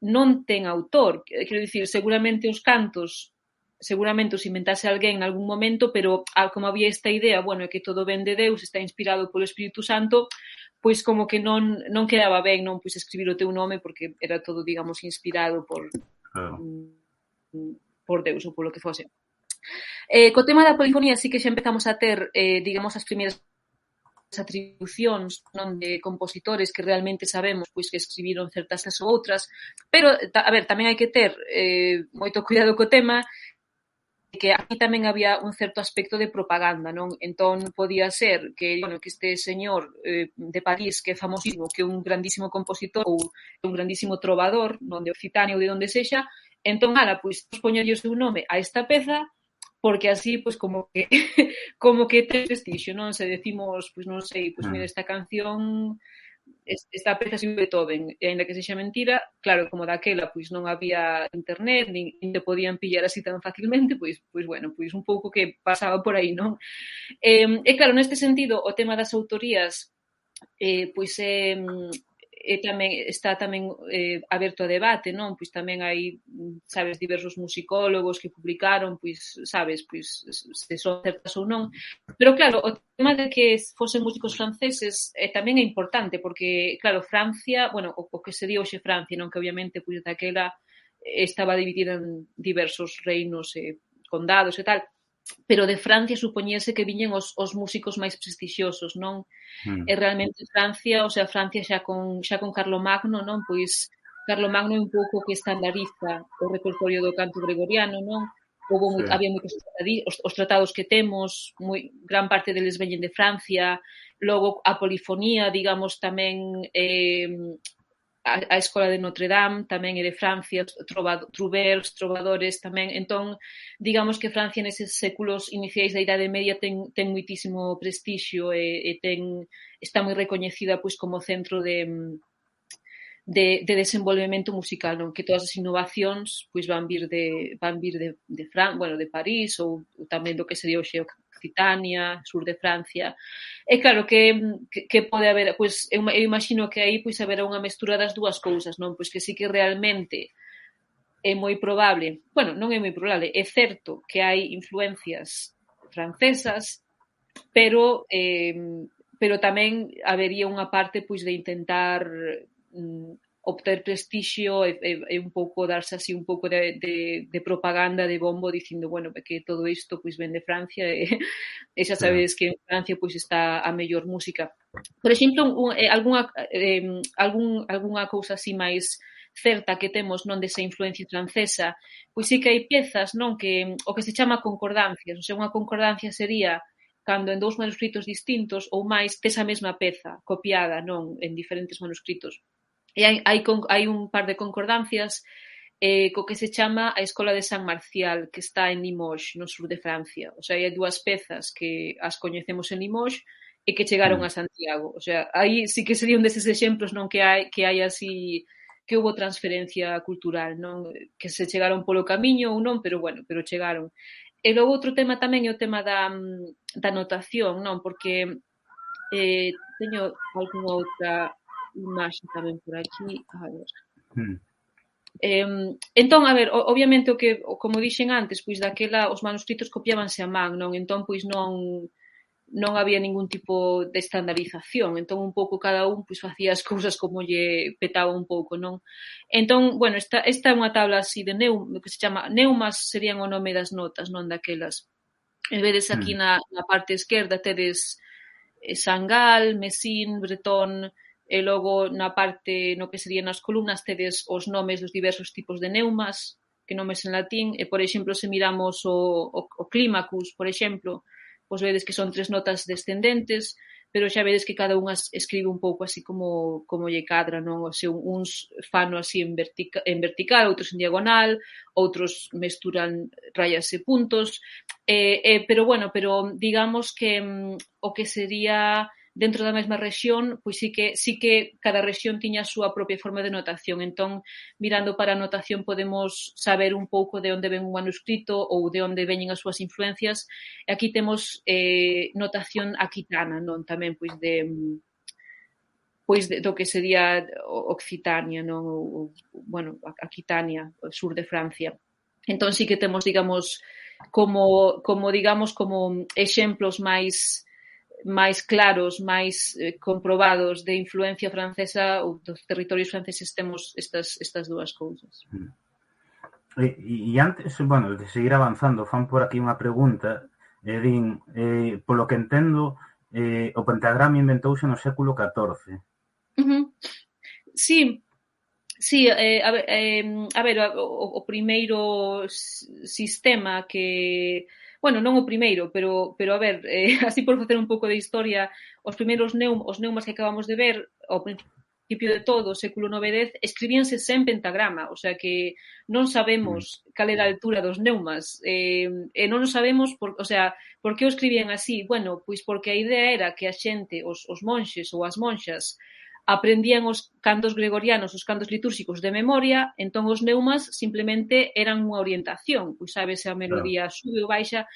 non ten autor. Quero dicir, seguramente os cantos seguramente os inventase alguén en algún momento, pero como había esta idea, bueno, é que todo ven de Deus, está inspirado polo Espírito Santo, pois como que non quedaba ben, non, pois escribir o teu nome porque era todo, digamos, inspirado por Deus ou polo que fose. Co tema da polifonía sí que xa empezamos a ter, digamos, as primeiras atribucións non de compositores que realmente sabemos pois que escribiron certas ou outras, pero, a ver, tamén hai que ter moito cuidado co tema, que aquí tamén había un certo aspecto de propaganda, non? Entón, podía ser que, bueno, que este señor de París, que é famosísimo, que é un grandísimo compositor ou un grandísimo trovador, non de Occitania ou de onde sexa, entón, pois, poñerlle o seu nome a esta peza, porque así, pois, como que como que ten prestixio, non? Se decimos, pois, non sei, pois, mira, esta canción esta peza de Beethoven, e ainda que sexa mentira, claro, como daquela pois non había internet, nin te podían pillar así tan facilmente, pois bueno, pois un pouco que pasaba por aí, non? E claro, neste sentido, o tema das autorías pois tamén está tamén aberto a debate, non? Pois tamén hai, sabes, diversos musicólogos que publicaron, pois, sabes, pois se son certas ou non. Pero claro, o tema de que fosen músicos franceses tamén é importante, porque, claro, Francia, bueno, o que sería hoxe Francia, non? Que obviamente, pois, daquela estaba dividida en diversos reinos e condados e tal, pero de Francia supoñese que viñen os músicos máis prestixiosos, non? E realmente Francia, o sea, Francia xa con Carlomagno, non? Pois Carlomagno é un pouco que estandariza o repertorio do canto gregoriano, non? Había moitos os tratados que temos, gran parte deles veñen de Francia, logo a polifonía, digamos, tamén a Escola de Notre Dame tamén é de Francia, Trouvers, trovadores tamén, entón, digamos que Francia neses séculos iniciais da Idade Media ten moitísimo prestixio e está moi recoñecida pois como centro de desenvolvemento musical, non? Que todas as innovacións pois van vir de París ou tamén do que sería hoxe Occitania, sur de Francia. E claro que pode haber, pois eu imagino que aí pois haberá unha mestura das dúas cousas, non? Pois que sí que realmente é moi probable, bueno, non é moi probable, é certo que hai influencias francesas, pero tamén habería unha parte pois de intentar obter prestixio e un pouco darse así un pouco de propaganda, de bombo, dicindo, bueno, que todo isto pois ven de Francia e xa sabedes que en Francia pois está a mellor música. Por exemplo, algunha cousa así máis certa que temos non desa influencia francesa, pois sí que hai piezas, non, que o que se chama concordancias, o sea, unha concordancia sería cando en dous manuscritos distintos ou máis tes a mesma peza copiada, non, en diferentes manuscritos. E hai un par de concordancias co que se chama a Escola de San Marcial, que está en Limoges, no sur de Francia. O sea, hai dúas pezas que as coñecemos en Limoges e que chegaron a Santiago. O sea, aí sí que sería un deses exemplos, non, que hai así que houve transferencia cultural, non, que se chegaron polo camiño ou non, pero bueno, pero chegaron. E logo outro tema tamén é o tema da notación, non, porque teño algunha outra imaxe tamén por aquí, a ver. Entón, a ver, obviamente como dixen antes, pois daquela os manuscritos copiábanse a man, non? Entón, pois non había ningún tipo de estandarización, entón un pouco cada un pois facía as cousas como lle petaba un pouco, non? Entón, bueno, esta é unha tabla así de que se chama neumas, serían o nome das notas, non, daquelas. E vedes aquí na parte esquerda tedes Sangal, Messine, Breton, e logo na parte, no que serían as columnas, tedes os nomes dos diversos tipos de neumas, que nomes en latín, e, por exemplo, se miramos o clímacus, por exemplo, pois vedes que son 3 notas descendentes, pero xa vedes que cada unha escribe un pouco así como lle cadra, non? O sea, uns fano así en vertical, outros en diagonal, outros mesturan rayas e puntos, pero bueno, pero digamos que o que sería dentro da mesma rexión, pois sí que cada rexión tiña a súa propia forma de notación. Entón, mirando para a notación podemos saber un pouco de onde ven un manuscrito ou de onde veñen as súas influencias. E aquí temos notación aquitana, non? Tamén, pois do que sería Occitania, non? Bueno, Aquitania, o sur de Francia. Entón sí que temos, digamos, como exemplos máis claros, máis comprobados de influencia francesa ou dos territorios franceses temos estas dúas cousas. E antes, bueno, de seguir avanzando, fan por aquí unha pregunta, din, polo que entendo, o pentagrama inventouse no século XIV. Sí, a ver, o primeiro sistema que... Bueno, non o primeiro, pero a ver, así por facer un pouco de historia, os primeiros neumas que acabamos de ver, ao principio de todo, o século IX e X, escribíanse sen pentagrama, o sea que non sabemos cal era a altura dos neumas, e non sabemos, por que o escribían así? Bueno, pois porque a idea era que a xente, os monxes ou as monxas, aprendían os cantos gregorianos, os cantos litúrxicos de memoria, entón os neumas simplemente eran unha orientación, pois sabes se a melodía sube ou baixa,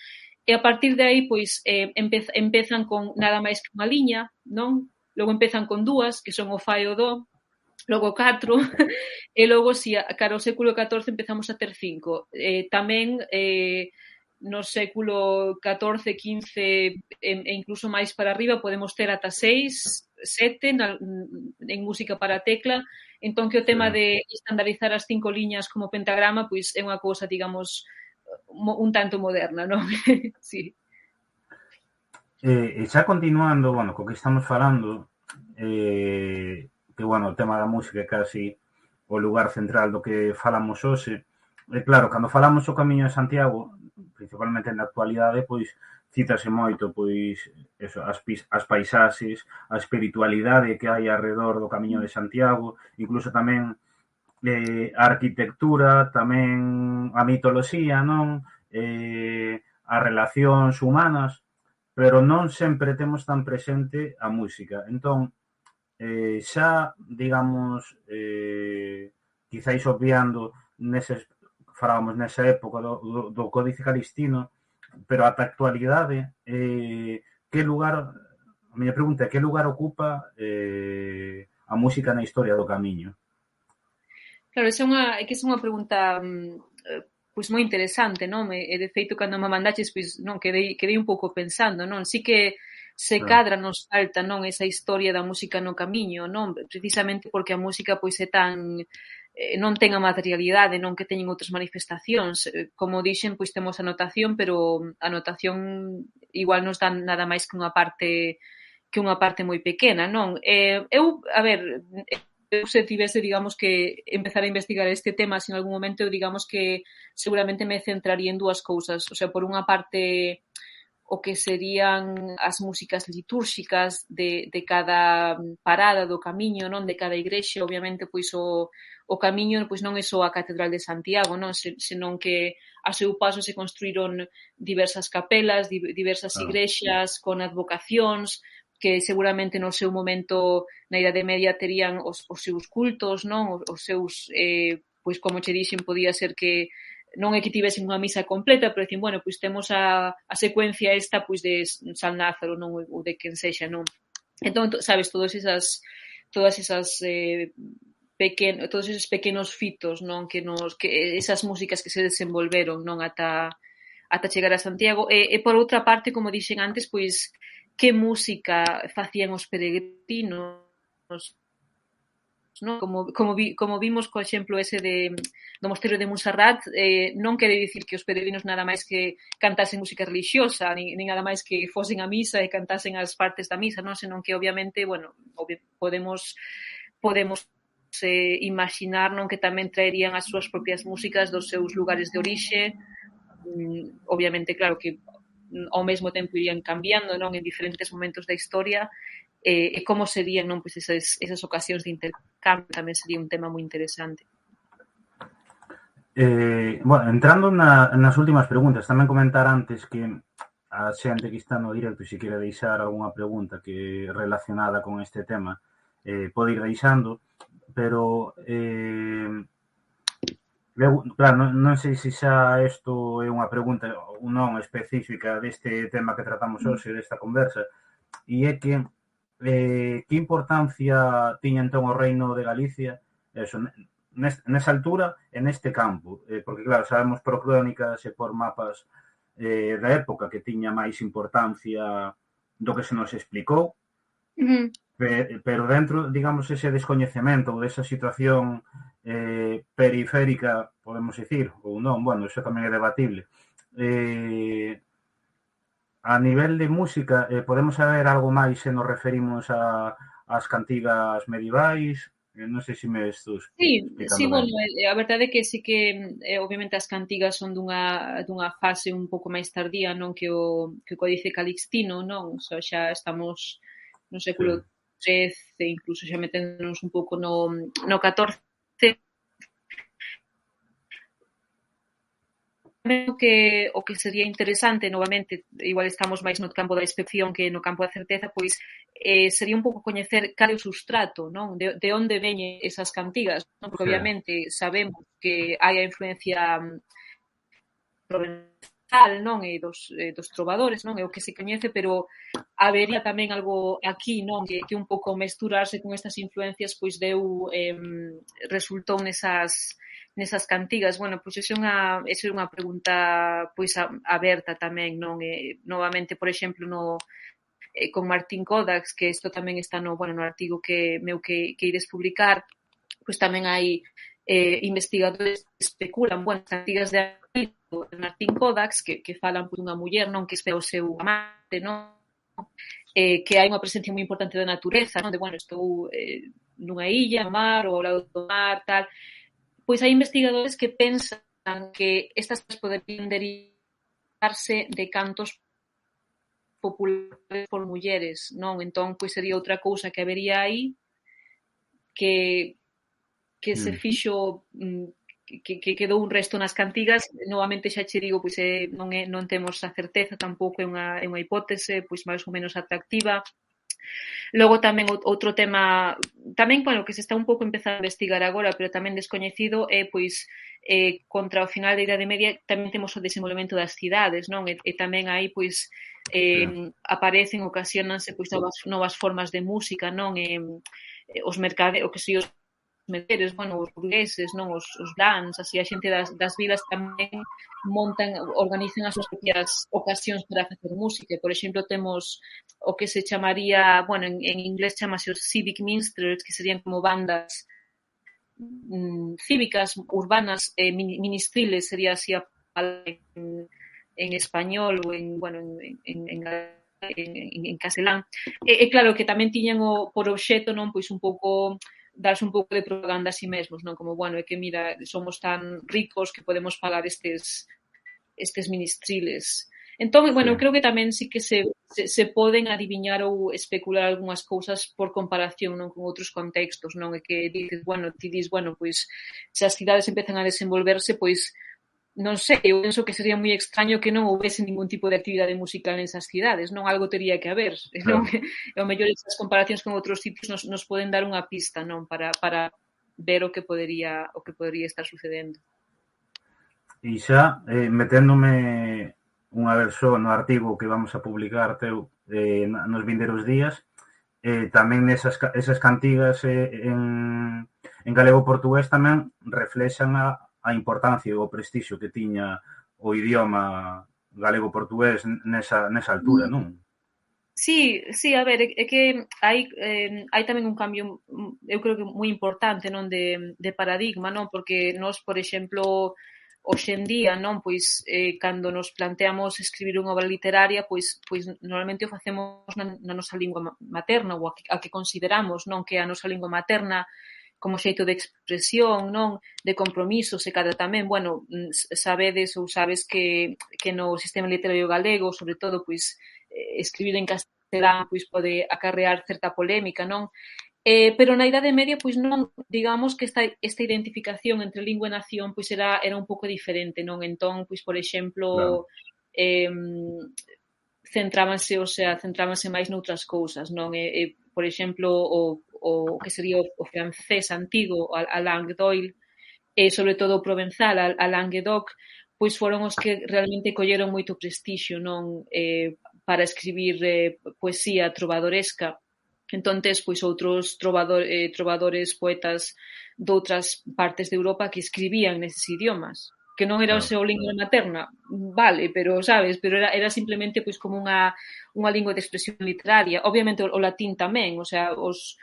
e a partir de aí pois empezan con nada máis que unha liña, non? Logo empezan con dúas, que son o fa e o do, logo 4, e logo, si, cara ao século XIV empezamos a ter 5. Tamén no século XIV, XV e incluso máis para arriba podemos ter ata 6, 7 en música para tecla, entón que o tema de estandarizar as 5 liñas como pentagrama pois é unha cousa, digamos, un tanto moderna, non? Sí. E xa continuando, bueno, co que estamos falando, que, bueno, o tema da música é casi o lugar central do que falamos hoxe. E claro, cando falamos o Camiño de Santiago, principalmente na actualidade, pois cítase moito, pois, eso, as paisaxes, a espiritualidade que hai alrededor do Camiño de Santiago, incluso tamén a arquitectura, tamén a mitoloxía, non? As relacións humanas, pero non sempre temos tan presente a música. Entón, xa, digamos, quizáis obviando falábamos nesa época do Códice Calistino, pero ata a actualidade, que lugar, a miña pregunta é que lugar ocupa a música na historia do Camiño? Claro, esa é unha pregunta pois moi interesante, non? E de feito, cando me mandaches, pois non quedei un pouco pensando, non? Si que se cadra nos falta, non, esa historia da música no Camiño, non? Precisamente porque a música pois é tan non ten a materialidade, non que teñen outras manifestacións. Como dixen, pois temos a notación, pero a notación igual nos dá nada máis que unha parte moi pequena, non? Eu, a ver, eu se tivese, digamos, que empezar a investigar este tema, se en algún momento, digamos que seguramente me centraría en dúas cousas. O sea, por unha parte, o que serían as músicas litúrxicas de cada parada do Camiño, non? De cada igrexa, obviamente, pois o Camiño pois non é só a Catedral de Santiago, non? Senón que a seu paso se construíron diversas capelas, diversas igrexas con advocacións, que seguramente no seu momento na Idade Media terían os seus cultos, non? Os seus, pois como che dixen, podía ser que non é que tivesen unha misa completa, pero dicen, bueno, pois temos a secuencia esta pois de San Lázaro, non? Ou de quen sexa, non? Entón, sabes, todas esas todos esos pequenos fitos, non? Que esas músicas que se desenvolveron, non? Ata chegar a Santiago. E por outra parte, como dixen antes, pois que música facían os peregrinos, non? Como vimos co exemplo ese do mosteiro de Montserrat, non quere dicir que os peregrinos nada máis que cantasen música religiosa, nin nada máis que fosen a misa e cantasen as partes da misa, non? Senón que, obviamente, bueno, podemos imaginar, non, que tamén traerían as súas propias músicas dos seus lugares de orixe. Obviamente, claro que ao mesmo tempo irían cambiando, non, en diferentes momentos da historia, e como serían, non, pois esas ocasións de intercambio tamén sería un tema moi interesante. Bueno, entrando nas últimas preguntas, tamén comentar antes que a xente que está no directo, se quere deixar algunha pregunta que relacionada con este tema, pode ir deixando, pero claro, non sei se xa isto é unha pregunta ou non específica deste tema que tratamos hoxe, desta conversa, e é que importancia tiña entón o Reino de Galicia eso, nesa altura e neste campo, porque claro, sabemos por crónicas e por mapas da época que tiña máis importancia do que se nos explicou, pero dentro, digamos, ese descoñecemento ou desa situación periférica, podemos dicir, ou non, bueno, eso tamén é debatible. A nivel de música, podemos saber algo máis se nos referimos ás cantigas medievais? Non sei se me estou Sí, explicando ben. bueno, a verdade é que sí que obviamente as cantigas son dunha fase un pouco máis tardía, non, que o Códice Calixtino, non? O sea, xa estamos no século Sí. XIII, incluso xa meténdonos un pouco no XIV. O que sería interesante, novamente, igual estamos máis no campo da inspección que no campo da certeza, pois sería un pouco coñecer cal é o sustrato, non? De onde veñen esas cantigas, non? Porque Sí. obviamente sabemos que hai a influencia provenzal, non? E dos trovadores, non? É o que se coñece, pero habería tamén algo aquí, non? Que un pouco mesturarse con estas influencias, pois resultou nesas cantigas. Bueno, pois esa é unha pregunta pois aberta tamén, non? Novamente, por exemplo, con Martín Kodax, que isto tamén está no artigo que ides publicar, pois tamén hai investigadores que especulan, cantigas de Martín Kodax que falan por unha muller, non, que espera o seu amante, non? Que hai unha presencia moi importante da natureza, non? De, estou nunha illa, no mar, ou ao lado do mar, tal. Pois hai investigadores que pensan que estas poderían derivarse de cantos populares por mulleres, non? Entón, pois sería outra cousa que habería aí que se fixo que quedou un resto nas cantigas. Novamente xa che digo, pois non temos a certeza, tampouco é unha hipótese pois máis ou menos atractiva. Logo tamén outro tema tamén, que se está un pouco empezando a investigar agora, pero tamén descoñecido, é pois contra o final da Idade Media tamén temos o desenvolvemento das cidades, non? E tamén aí pois aparecen, ocasionanse pois novas formas de música, non? Os mercados, o que se os mercaderes, os burgueses, non? Os blans, así a xente das vilas tamén organizan as súas propias ocasións para facer música. Por exemplo, temos o que se chamaría, en inglés chamase os civic minstrels, que serían como bandas cívicas, urbanas, ministriles, sería así en español ou en castelán. E claro que tamén tiñan por obxeto, non, pois un pouco darse un pouco de propaganda a si mesmos, non? Como, é que mira, somos tan ricos que podemos pagar estes ministriles. Entón, creo que tamén sí que se poden adiviñar ou especular algunhas cousas por comparación, non, con outros contextos, non? E que dices, ti dis, pois se as cidades empezan a desenvolverse, pois non sei, eu penso que sería moi extraño que non houvese ningún tipo de actividade musical nesas cidades, non? Algo tería que haber, non? E ao mellor esas comparacións con outros sitios nos poden dar unha pista, non? Para ver o que podería estar sucedendo. E xa, meténdome unha vez só no artigo que vamos a publicar nos vindeiros días, tamén esas cantigas en galego-portugués tamén reflexan a importancia e o prestixio que tiña o idioma galego-portugués nesa altura, non? Sí, a ver, é que hai tamén un cambio, eu creo que moi importante, non, de paradigma, non? Porque nós, por exemplo, hoxe en día, non, pois cando nos planteamos escribir unha obra literaria, pois normalmente o facemos na nosa lingua materna ou a que consideramos, non, que é a nosa lingua materna, como xeito de expresión, non, de compromisos, e cada tamén, sabedes ou sabes que no sistema literario galego, sobre todo, pois escribir en castelán pois pode acarrear certa polémica, non? Pero na Idade Media, pois non, digamos que esta identificación entre lingua e nación pois era un pouco diferente, non? Entón, pois, por exemplo, centrábanse máis noutras cousas, non? Por exemplo, o que sería o francés antigo, a langue d'oil, e sobre todo o provenzal, a Languedoc, pois foron os que realmente colleron moito prestixio, non? Para escribir poesía trovadoresca. Entonces, pois outros trovadores, poetas doutras partes de Europa que escribían neses idiomas, que non era o seu lingua materna, vale, pero sabes, pero era simplemente pois como unha lingua de expresión literaria. Obviamente o latín tamén, o sea, os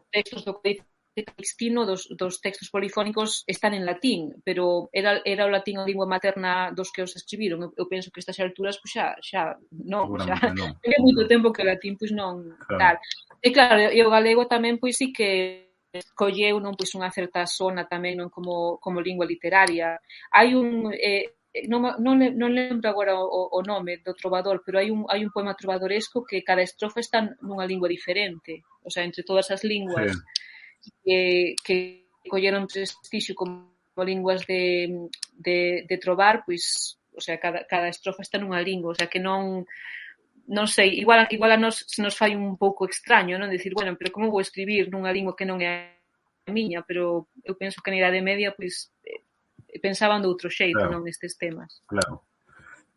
textos do Códice Calixtino dos textos polifónicos están en latín, pero era o latín a lingua materna dos que os escribiron. Eu penso que estas alturas pois xa non, xa hai moito tempo que o latín pois non tal. E claro, e o galego tamén pois sí que colleu non pois unha certa zona tamén non como lingua literaria. Hai un non lembro agora o nome do trovador, pero hai un poema trovadoresco que cada estrofa está nunha lingua diferente, o sea, entre todas as linguas que colleron prestixio como linguas de trovar, pois, o sea, cada estrofa está nunha lingua, o sea, que non sei, igual a nos se nos fai un pouco extraño, non? Dicir, bueno, pero como vou escribir nunha lingua que non é a miña? Pero eu penso que na Idade Media, pois, pensaban de outro xeito, non, nestes temas. Claro.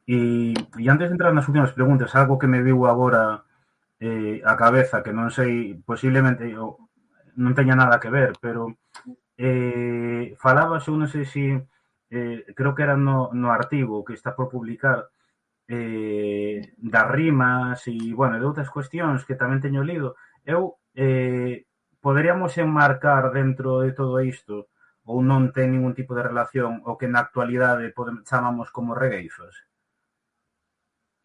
E antes de entrar nas últimas preguntas, algo que me viu agora a cabeza, que non sei, posiblemente non teña nada que ver, pero falabas, eu non sei se creo que era no artigo que está por publicar das rimas e, bueno, de outras cuestións que tamén teño lido. Eu poderíamos enmarcar dentro de todo isto ou non ten ningún tipo de relación o que na actualidade chamamos como regueifas?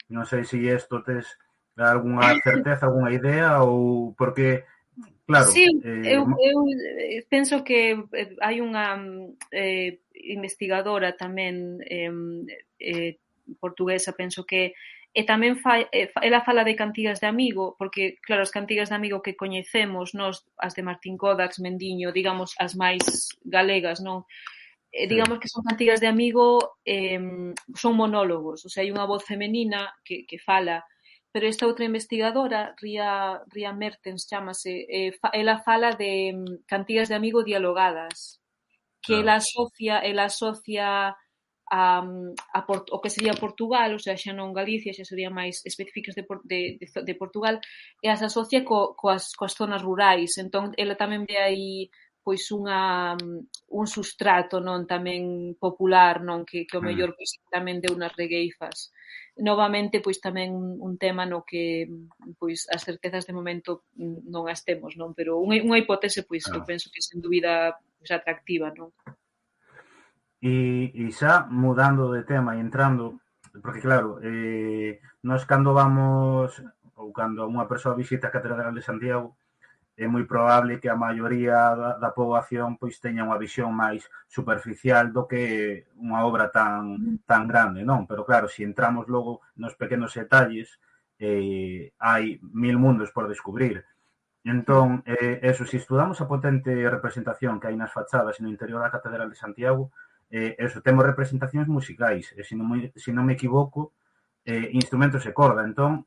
Non sei se isto tes algunha certeza, algunha idea ou porque claro, sí, eu penso que hai unha investigadora tamén portuguesa, penso que tamén ela fala de cantigas de amigo, porque claro, as cantigas de amigo que coñecemos, nós, as de Martín Codax, Mendiño, digamos, as máis galegas, non? Digamos que son cantigas de amigo, son monólogos, o sea, hai unha voz femenina que fala. Pero esta outra investigadora, Ria Mertens, chámase, ela fala de cantigas de amigo dialogadas, que ela asocia o que sería Portugal, o sea, xa non Galicia, xa sería máis específicas de Portugal, e as asocia coas zonas rurais. Entón, ela tamén ve aí pois un sustrato non tamén popular, non que o mellor pois tamén deu nas regueifas. Novamente, pois tamén un tema no que pois as certezas de momento non as temos, non? Pero unha hipótese, pois, eu penso que sen dúbida pois atractiva, non? E xa mudando de tema e entrando, porque claro, nós cando vamos ou cando unha persoa visita a Catedral de Santiago, é moi probable que a maioría da poboación pois teña unha visión máis superficial do que unha obra tan grande, non? Pero claro, se entramos logo nos pequenos detalles, hai 1000 mundos por descubrir. Entón, eso, se estudamos a potente representación que hai nas fachadas e no interior da Catedral de Santiago, eso, temos representacións musicais, e se non me equivoco, instrumentos e corda. Entón,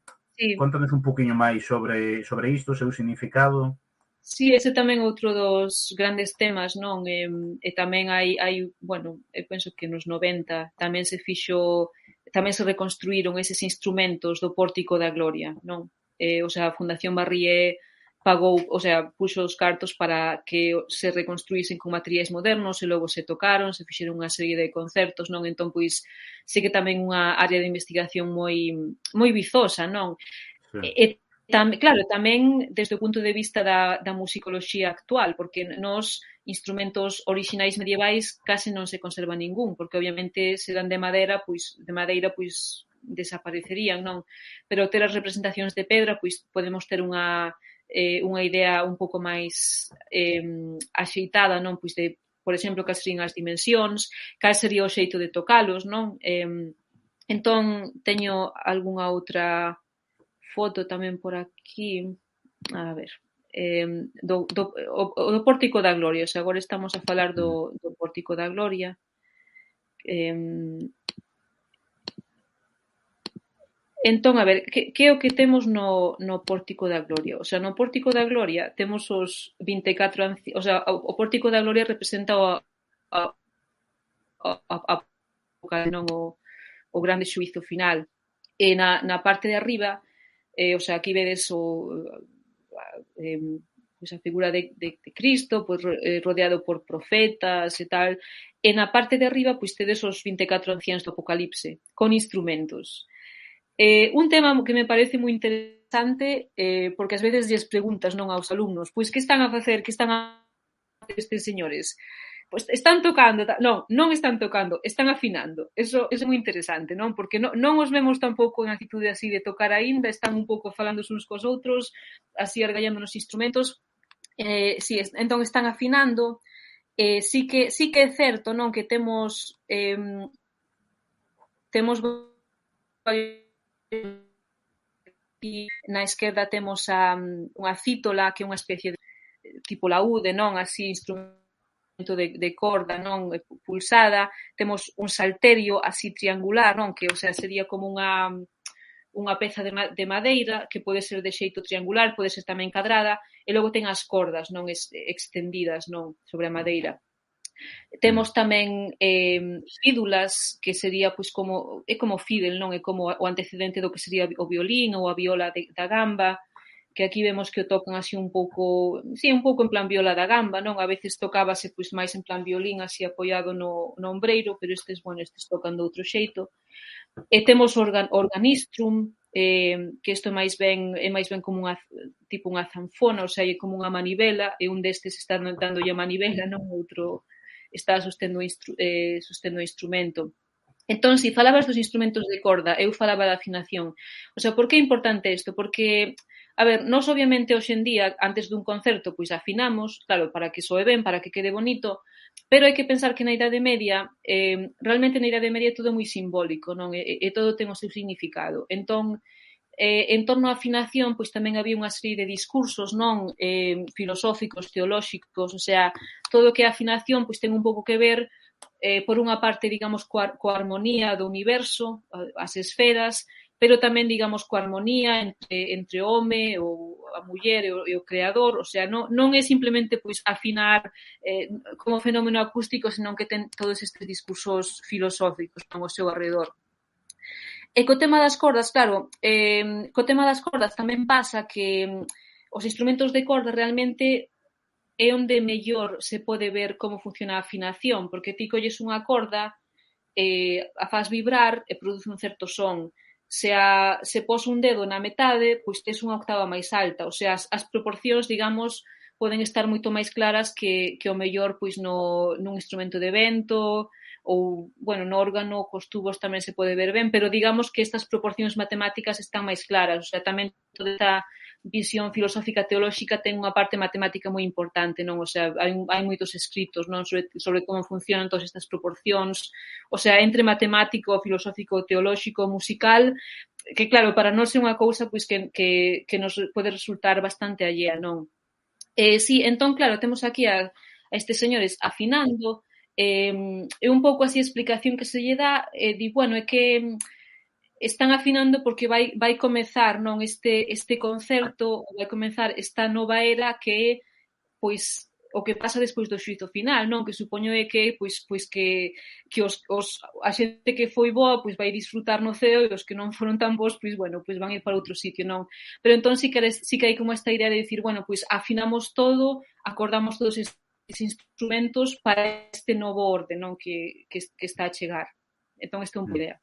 contanos un poquinho máis sobre isto, o seu significado. Sí, ese tamén outro dos grandes temas, non? E tamén hai, bueno, eu penso que nos 90 tamén se reconstruíron eses instrumentos do Pórtico da Gloria, non? O sea, a Fundación Barrié pagou, o sea, puxo os cartos para que se reconstruísen con materiais modernos e logo se tocaron, se fixeron unha serie de concertos, non? Entón, pois, sí que tamén unha área de investigación moi vizosa, non? E claro, tamén desde o punto de vista da musicoloxía actual, porque nos instrumentos orixinais medievais case non se conserva ningún, porque obviamente se dan de madeira, pois desaparecerían, non? Pero ter as representacións de pedra, pois podemos ter unha idea un pouco máis axeitada, non? Pois de, por exemplo, cal serían as dimensións, cal sería o xeito de tocalos, non? Entón, teño algunha outra foto tamén por aquí, a ver, do Pórtico da Gloria, o sea, agora estamos a falar do do Pórtico da Gloria. Entón, a ver, que é o que temos no Pórtico da Gloria? O sea, no Pórtico da Gloria temos os 24 anciãos, o sea, o Pórtico da Gloria representa non o grande xuízo final. E na parte de arriba, o sea, aquí vedes pois a figura de Cristo, pois rodeado por profetas e tal. E na parte de arriba, pois tedes os 24 anciãos do Apocalipse, con instrumentos. Un tema que me parece moi interesante, porque ás veces lles preguntas non aos alumnos, pois que están a facer, que están a facer estes señores? Pois están tocando, non están tocando, están afinando. Eso é moi interesante, non? Porque non os vemos tampouco en actitude así de tocar aínda, están un pouco falando uns cos outros, así argallando nos instrumentos. Sí, entón están afinando. Sí que é certo, non? Que temos na esquerda temos unha cítola, que é unha especie de tipo laúde, non? Así, instrumento de corda, non? Pulsada. Temos un salterio así triangular, non? Que, o sea, sería como unha peza de madeira que pode ser de xeito triangular, pode ser tamén cadrada, e logo ten as cordas, non? Extendidas, non? Sobre a madeira. Temos tamén fídulas, que sería pois como é como fídel, non? É como o antecedente do que sería o violín ou a viola da gamba, que aquí vemos que o tocan así un pouco, sí, un pouco en plan viola da gamba, non? A veces tocábase pois máis en plan violín así apoiado no ombreiro, pero estes tocan de outro xeito. E temos organistrum, que isto é máis ben como tipo unha zanfona, ou sea, é como unha manivela, e un destes está dándolle a manivela, non? Outro está sostendo o instrumento. Entón, si falabas dos instrumentos de corda, eu falaba da afinación. O sea, por que é importante isto? Porque, a ver, nós obviamente hoxe en día, antes dun concerto, pois afinamos, claro, para que soe ben, para que quede bonito, pero hai que pensar que na Idade Media, realmente na Idade Media todo é moi simbólico, non? E todo ten o seu significado. Entón, en torno á afinación, pois tamén había unha serie de discursos, non? Filosóficos, teolóxicos, o sea, todo o que é a afinación, pois ten un pouco que ver por unha parte, digamos, coa armonía do universo, as esferas, pero tamén, digamos, coa armonía entre o home, ou a muller e o creador, o sea, non é simplemente pois afinar como fenómeno acústico, senón que ten todos estes discursos filosóficos ao seu alrededor. E co tema das cordas, claro, tamén pasa que os instrumentos de corda realmente é onde mellor se pode ver como funciona a afinación, porque ti colles unha corda, a fas vibrar e produce un certo son. Se pos un dedo na metade, pois tes unha octava máis alta, o sea, as proporcións, digamos, poden estar moito máis claras que o mellor pois nun instrumento de vento, ou, bueno, no órgano, cos tubos tamén se pode ver ben, pero digamos que estas proporcións matemáticas están máis claras, o sea, tamén toda esta visión filosófica teolóxica ten unha parte matemática moi importante, non? O sea, hai moitos escritos, non? Sobre como funcionan todas estas proporcións, o sea, entre matemático, filosófico, teolóxico, musical, que claro, para nós é unha cousa pois que nos pode resultar bastante allea, non? Sí, entón, claro, temos aquí a estes señores afinando, e un pouco así a explicación que se lle dá, di, bueno, é que están afinando porque vai comezar, non, este concerto, vai comezar esta nova era que é, pois, o que pasa despois do xuízo final, non? Que supoño é que, pois que a xente que foi boa, pois vai disfrutar no ceo, e os que non foron tan bons, pois, bueno, pois van ir para outro sitio, non? Pero entón sí que hai como esta idea de dicir, bueno, pois afinamos todo, acordamos todos estes instrumentos para este novo orde, non? Que está a chegar. Entón, esta é unha idea.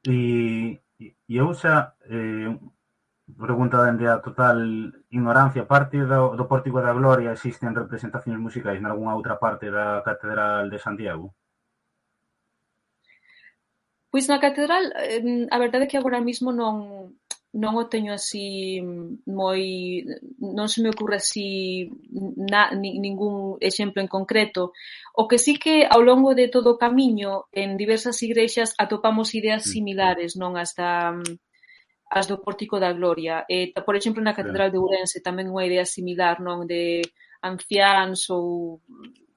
E eu xa pregunta dende a total ignorancia, parte do Pórtico da Gloria existen representacións musicais nalgúna outra parte da Catedral de Santiago? Pois na catedral, a verdade é que agora mesmo non o teño así moi, non se me ocurre así ningún exemplo en concreto. O que sí que ao longo de todo o camiño en diversas igrexas atopamos ideas similares, non as do Pórtico da Gloria. Por exemplo, na Catedral de Ourense tamén unha idea similar, non, de anciáns ou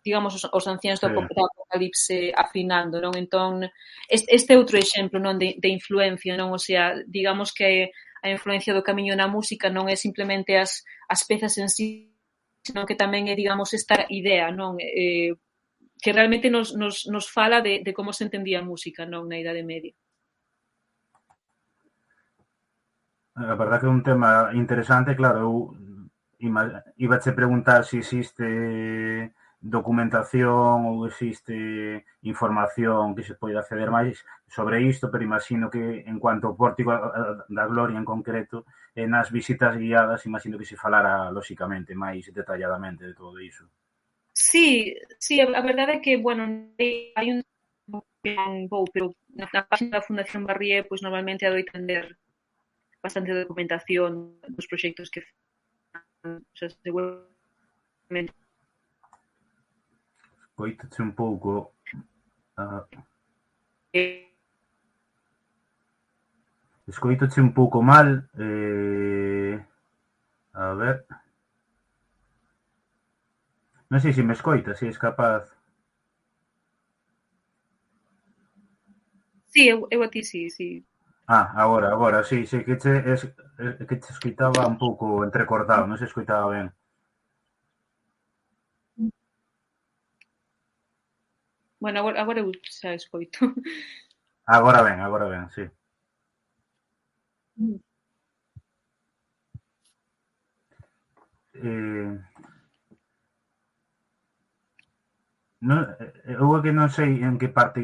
digamos, os ancianos do sí. Apocalipse afinando, non? Entón, este outro exemplo, non, de influencia, non? O sea, digamos que a influencia do Camiño na música non é simplemente as pezas en sí, senón que tamén é, digamos, esta idea, non? Que realmente nos fala de como se entendía a música, non? Na Idade Media. A verdad que é un tema interesante, claro, eu ibache preguntar se existe documentación ou existe información que se poida acceder máis sobre isto, pero imagino que en cuanto ao Pórtico da Gloria en concreto, nas visitas guiadas, imagino que se falara lóxicamente máis detalladamente de todo iso. Sí, a verdade é que, bueno, hai un pero na página da Fundación Barrié, pois normalmente adoitan ler bastante documentación dos proxectos que fan, o sea, seguramente. Coítache un pouco... Escoítoche un pouco mal. A ver... Non sei se me escoitas, se és capaz... Sí, eu a ti sí. Agora, sí, que te escoitaba un pouco entrecortado, non se escoitaba ben. Bueno, agora eu xa escoito. Agora ben, sí. Non, eu é que non sei en que parte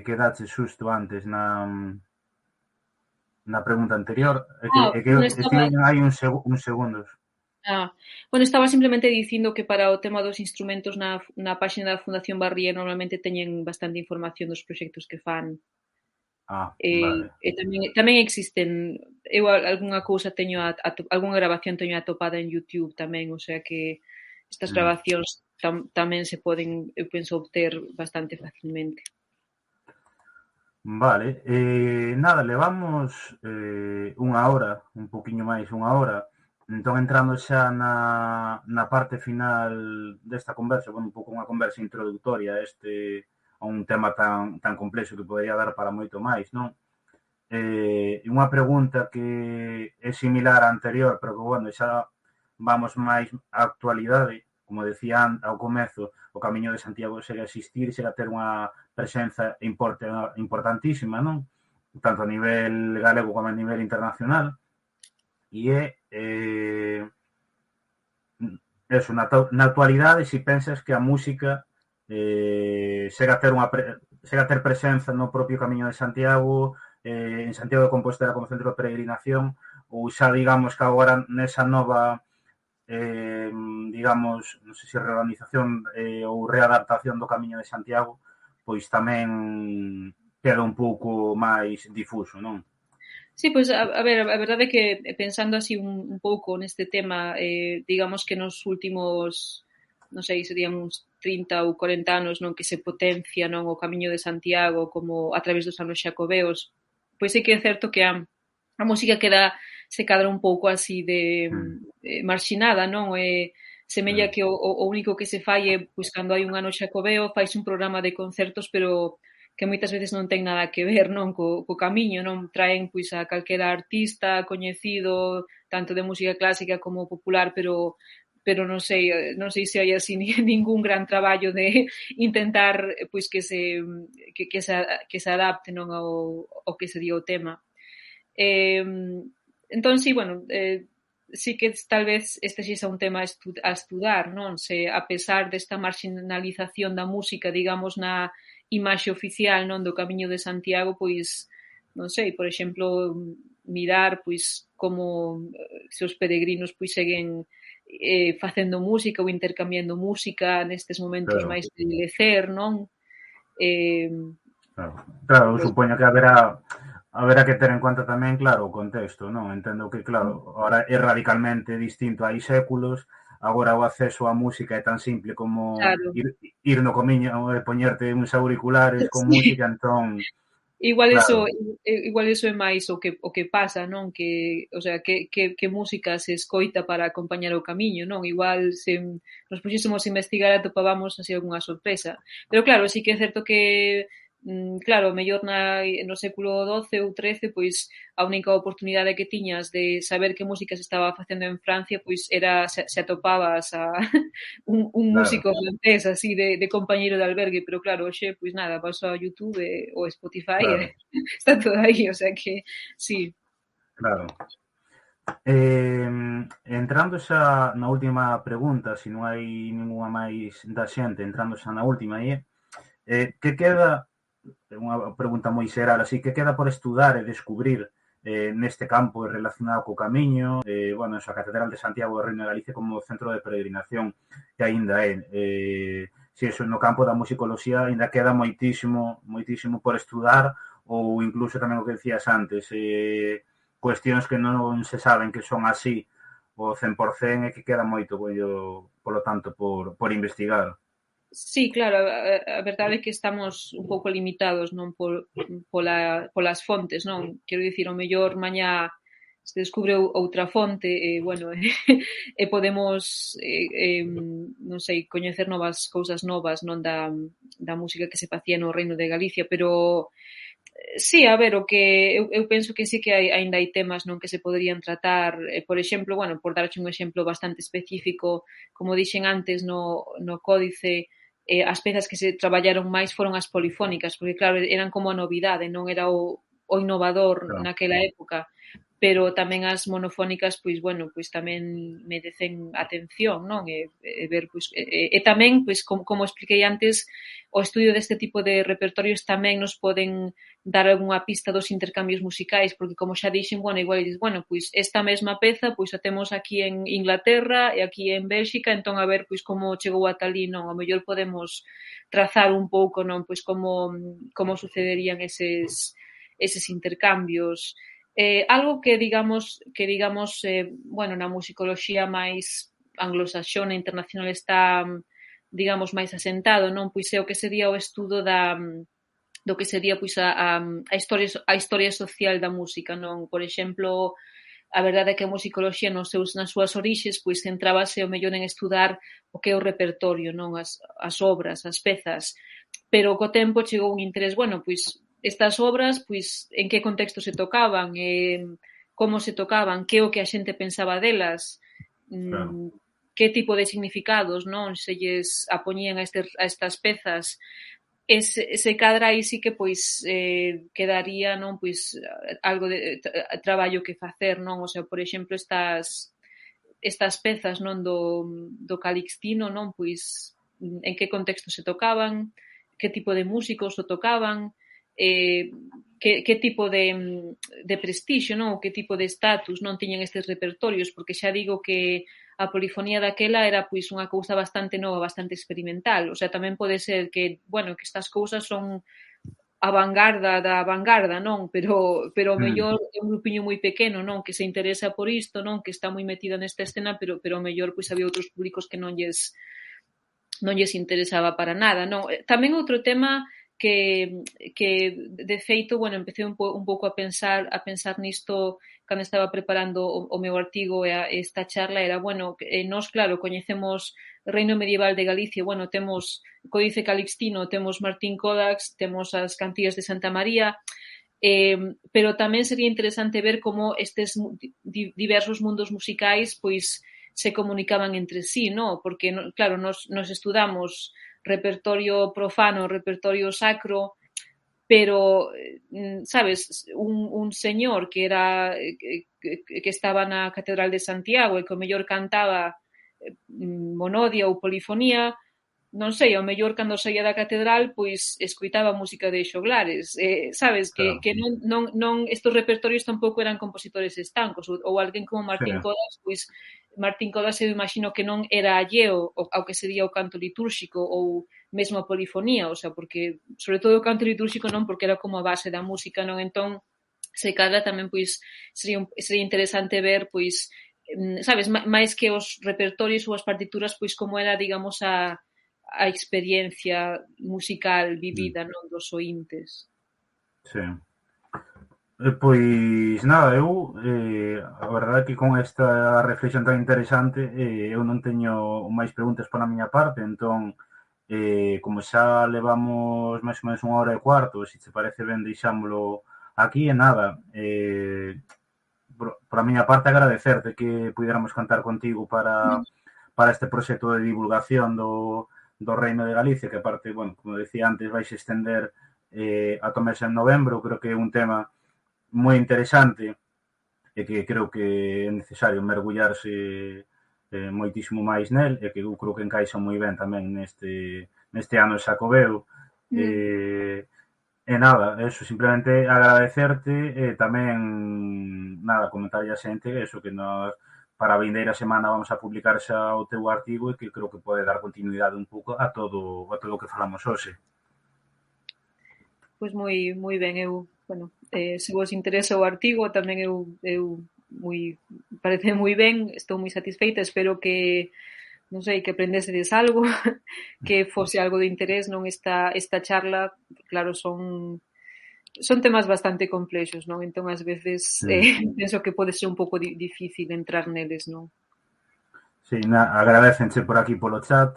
quedache xusto antes na pregunta anterior, é que Bueno, estive hai uns segundos. Bueno, estaba simplemente dicindo que para o tema dos instrumentos na páxina da Fundación Barrié normalmente teñen bastante información dos proxectos que fan. Vale. E tamén existen, eu algunha cousa teño algunha grabación teño atopada en YouTube tamén, o sea que estas grabacións tamén se poden, eu penso, obter bastante facilmente. Vale, nada, levamos unha hora, un poquinho máis, unha hora. Entón, entrando xa na parte final desta conversa, bueno, un pouco unha conversa introductoria a un tema tan complexo que podería dar para moito máis, non? Unha pregunta que é similar á anterior, pero que, bueno, xa vamos máis á actualidade. Como decía ao comezo, o Camiño de Santiago segue a existir, segue a ter unha presenza importantísima, non? Tanto a nivel galego como a nivel internacional. E eso, na actualidade, se pensas que a música segue a ter presenza no propio Camiño de Santiago, en Santiago de Compostela como centro de peregrinación, ou xa digamos que agora nesa nova digamos, non sei se reorganización ou readaptación do Camiño de Santiago, pois tamén queda un pouco máis difuso, non? Sí, pois, a ver, a verdade é que pensando así un pouco neste tema, digamos que nos últimos, non sei, serían uns 30 ou 40 anos, non, que se potencia, non, o Camiño de Santiago como a través dos anos xacobeos, pois sí que é certo que a música se cadra un pouco así de marxinada, non? Semella que o único que se fai é, pois, cando hai un ano xacobeo, fais un programa de concertos, pero que moitas veces non ten nada que ver, non, co camiño, non? Traen, pois, a calquera artista coñecido, tanto de música clásica como popular, pero non sei se hai así ningún gran traballo de intentar, pois, que se adapte, non, ao que sería o tema. Entón, sí, bueno, sí que tal vez este xa é un tema a estudar, non? Se a pesar desta marginalización da música, digamos, na imaxe oficial, non, do Camiño de Santiago, pois, non sei, por exemplo, mirar, pois, como se os peregrinos, pois, seguen facendo música ou intercambiando música nestes momentos máis de lecer, non? Claro, eu supoño que haberá que ter en conta tamén, claro, o contexto, non? Entendo que, claro, ahora é radicalmente distinto hai séculos, agora o acceso á música é tan simple como ir no Camiño e poñerte uns auriculares con música, entón Claro, igual iso é máis o que pasa, non? Que, o sea, que música se escoita para acompañar o camiño, non? Igual se nos puxésemos a investigar atopábamos así algunha sorpresa. Pero claro, sí que é certo que claro, mellor no século XII ou XIII, pois a única oportunidade que tiñas de saber que música se estaba facendo en Francia, pois era se atopabas a un claro, músico francés así de compañeiro de albergue, pero claro, hoxe, pois nada, vas ao YouTube ou Spotify e claro, está todo aí, o sea que sí. claro. Entrando xa na última pregunta, se non hai ninguna máis da xente, entrando xa na última aí, que queda, unha pregunta moi xeral, así, que queda por estudar e descubrir neste campo relacionado co camiño, bueno, a Catedral de Santiago do Reino de Galicia como centro de peregrinación que aínda é, se iso no campo da musicoloxía aínda queda moitísimo, moitísimo por estudar ou incluso tamén o que decías antes, cuestións que non se saben que son así o 100% e que queda moito, polo tanto, por investigar. Sí, claro, a verdade é que estamos un pouco limitados non polas fontes, non? Quero dicir, o mellor mañá se descubre outra fonte e, bueno, e podemos, non sei, coñecer novas cousas novas non da música que se facía no Reino de Galicia, pero sí, a ver, o que eu penso que sí que aínda hai temas non que se poderían tratar, por exemplo, bueno, por darche un exemplo bastante específico, como dixen antes no códice, as pezas que se traballaron máis foron as polifónicas, porque claro, eran como a novidade, non era o innovador Claro, naquela época, pero tamén as monofónicas, pois, bueno, pois tamén merecen atención, non? E ver, pois, e tamén, pois, como expliquei antes, o estudio deste tipo de repertorios tamén nos poden dar algunha pista dos intercambios musicais, porque como xa dixen, bueno, igual dices, bueno, pois esta mesma peza, pois a temos aquí en Inglaterra e aquí en Bélxica, entón a ver, pois como chegou ata ali, non? Ao mellor podemos trazar un pouco, non? Pois como sucederían eses intercambios. Algo que digamos bueno, na musicoloxía máis anglosaxona internacional está digamos máis asentado, non? Pois é o que sería o estudo do que sería pois a historia social da música, non? Por exemplo, a verdade é que a musicoloxía nas súas orixes pois centrábase o mellor en estudar o que é o repertorio, non? As obras, as pezas, pero co tempo chegou un interés, bueno, pois estas obras, pois en que contexto se tocaban, como se tocaban, que é o que a xente pensaba delas, claro. que tipo de significados non se lles apoñían a estas pezas. Se cadra aí sí que pois quedaría non pois algo de traballo que facer, non? O sea, por exemplo, estas pezas non do Calixtino, non? Pois en que contexto se tocaban, que tipo de músicos o tocaban, eh, que tipo de prestixio, non? Que tipo de estatus non tiñan estes repertorios, porque xa digo que a polifonía daquela era pois unha cousa bastante nova, bastante experimental. O sea, tamén pode ser que, bueno, que estas cousas son a vanguarda da vanguarda, non? Pero o Mm, mellor é un grupiño moi pequeno, non? Que se interesa por isto, non? Que está moi metida nesta escena, pero o mellor pois había outros públicos que non lles interesaba para nada, non? Tamén outro tema que de feito, bueno, empecé un pouco a pensar nisto cando estaba preparando o meu artigo e esta charla era, bueno, nós, claro, coñecemos Reino Medieval de Galicia, bueno, temos Códice Calixtino, temos Martín Codax, temos as Cantigas de Santa María, pero tamén sería interesante ver como estes diversos mundos musicais pois se comunicaban entre sí, ¿no? Porque, claro, nos estudamos repertorio profano, repertorio sacro, pero, sabes, un señor que era que estaba na Catedral de Santiago e que o mellor cantaba monodia ou polifonía, non sei, ao mellor cando saía da catedral, pois escoitaba música de xoglares, sabes, claro, que non estos repertorios tampouco eran compositores estancos, ou alguén como sí, Martín Codas, pois Martín Codas eu imagino que non era alleo ao que sería o canto litúrxico ou mesmo a polifonía, o sea, porque, sobre todo o canto litúrxico non, porque era como a base da música, non? Entón, se cadra tamén, pois, sería interesante ver, pois, sabes, máis que os repertorios ou as partituras, pois como era, digamos, a experiencia musical mm, vivida non dos oíntes. Sí. Pois nada, a verdade é que con esta reflexión tan interesante eu non teño máis preguntas pola miña parte, entón como xa levamos máis ou menos unha hora e cuarto, se te parece ben deixámolo aquí e nada, por a miña parte agradecerte que puidéramos contar contigo para este proxecto de divulgación do Reino de Galicia, que aparte, bueno, como decía antes, vais extender ata o mes en novembro, creo que é un tema moi interesante e que creo que é necesario mergullarse moitísimo máis nel e que eu creo que encaixa moi ben tamén neste ano de Xacobeo. Mm. E nada, eso, simplemente agradecerte e tamén, nada, comentarlle a xente eso, que nós para a vindeira semana vamos a publicar xa o teu artigo e que creo que pode dar continuidade un pouco a todo o que falamos hoxe. Pois moi ben, eu, bueno, se vos interesa o artigo, tamén eu moi, parece moi ben, estou moi satisfeita, espero que, non sei, que aprendesedes algo, que fose algo de interés, non esta charla, claro, son temas bastante complexos, non? Entón, ás veces, Sí. penso que pode ser un pouco difícil entrar neles, non? Sí, agradécenche por aquí polo chat,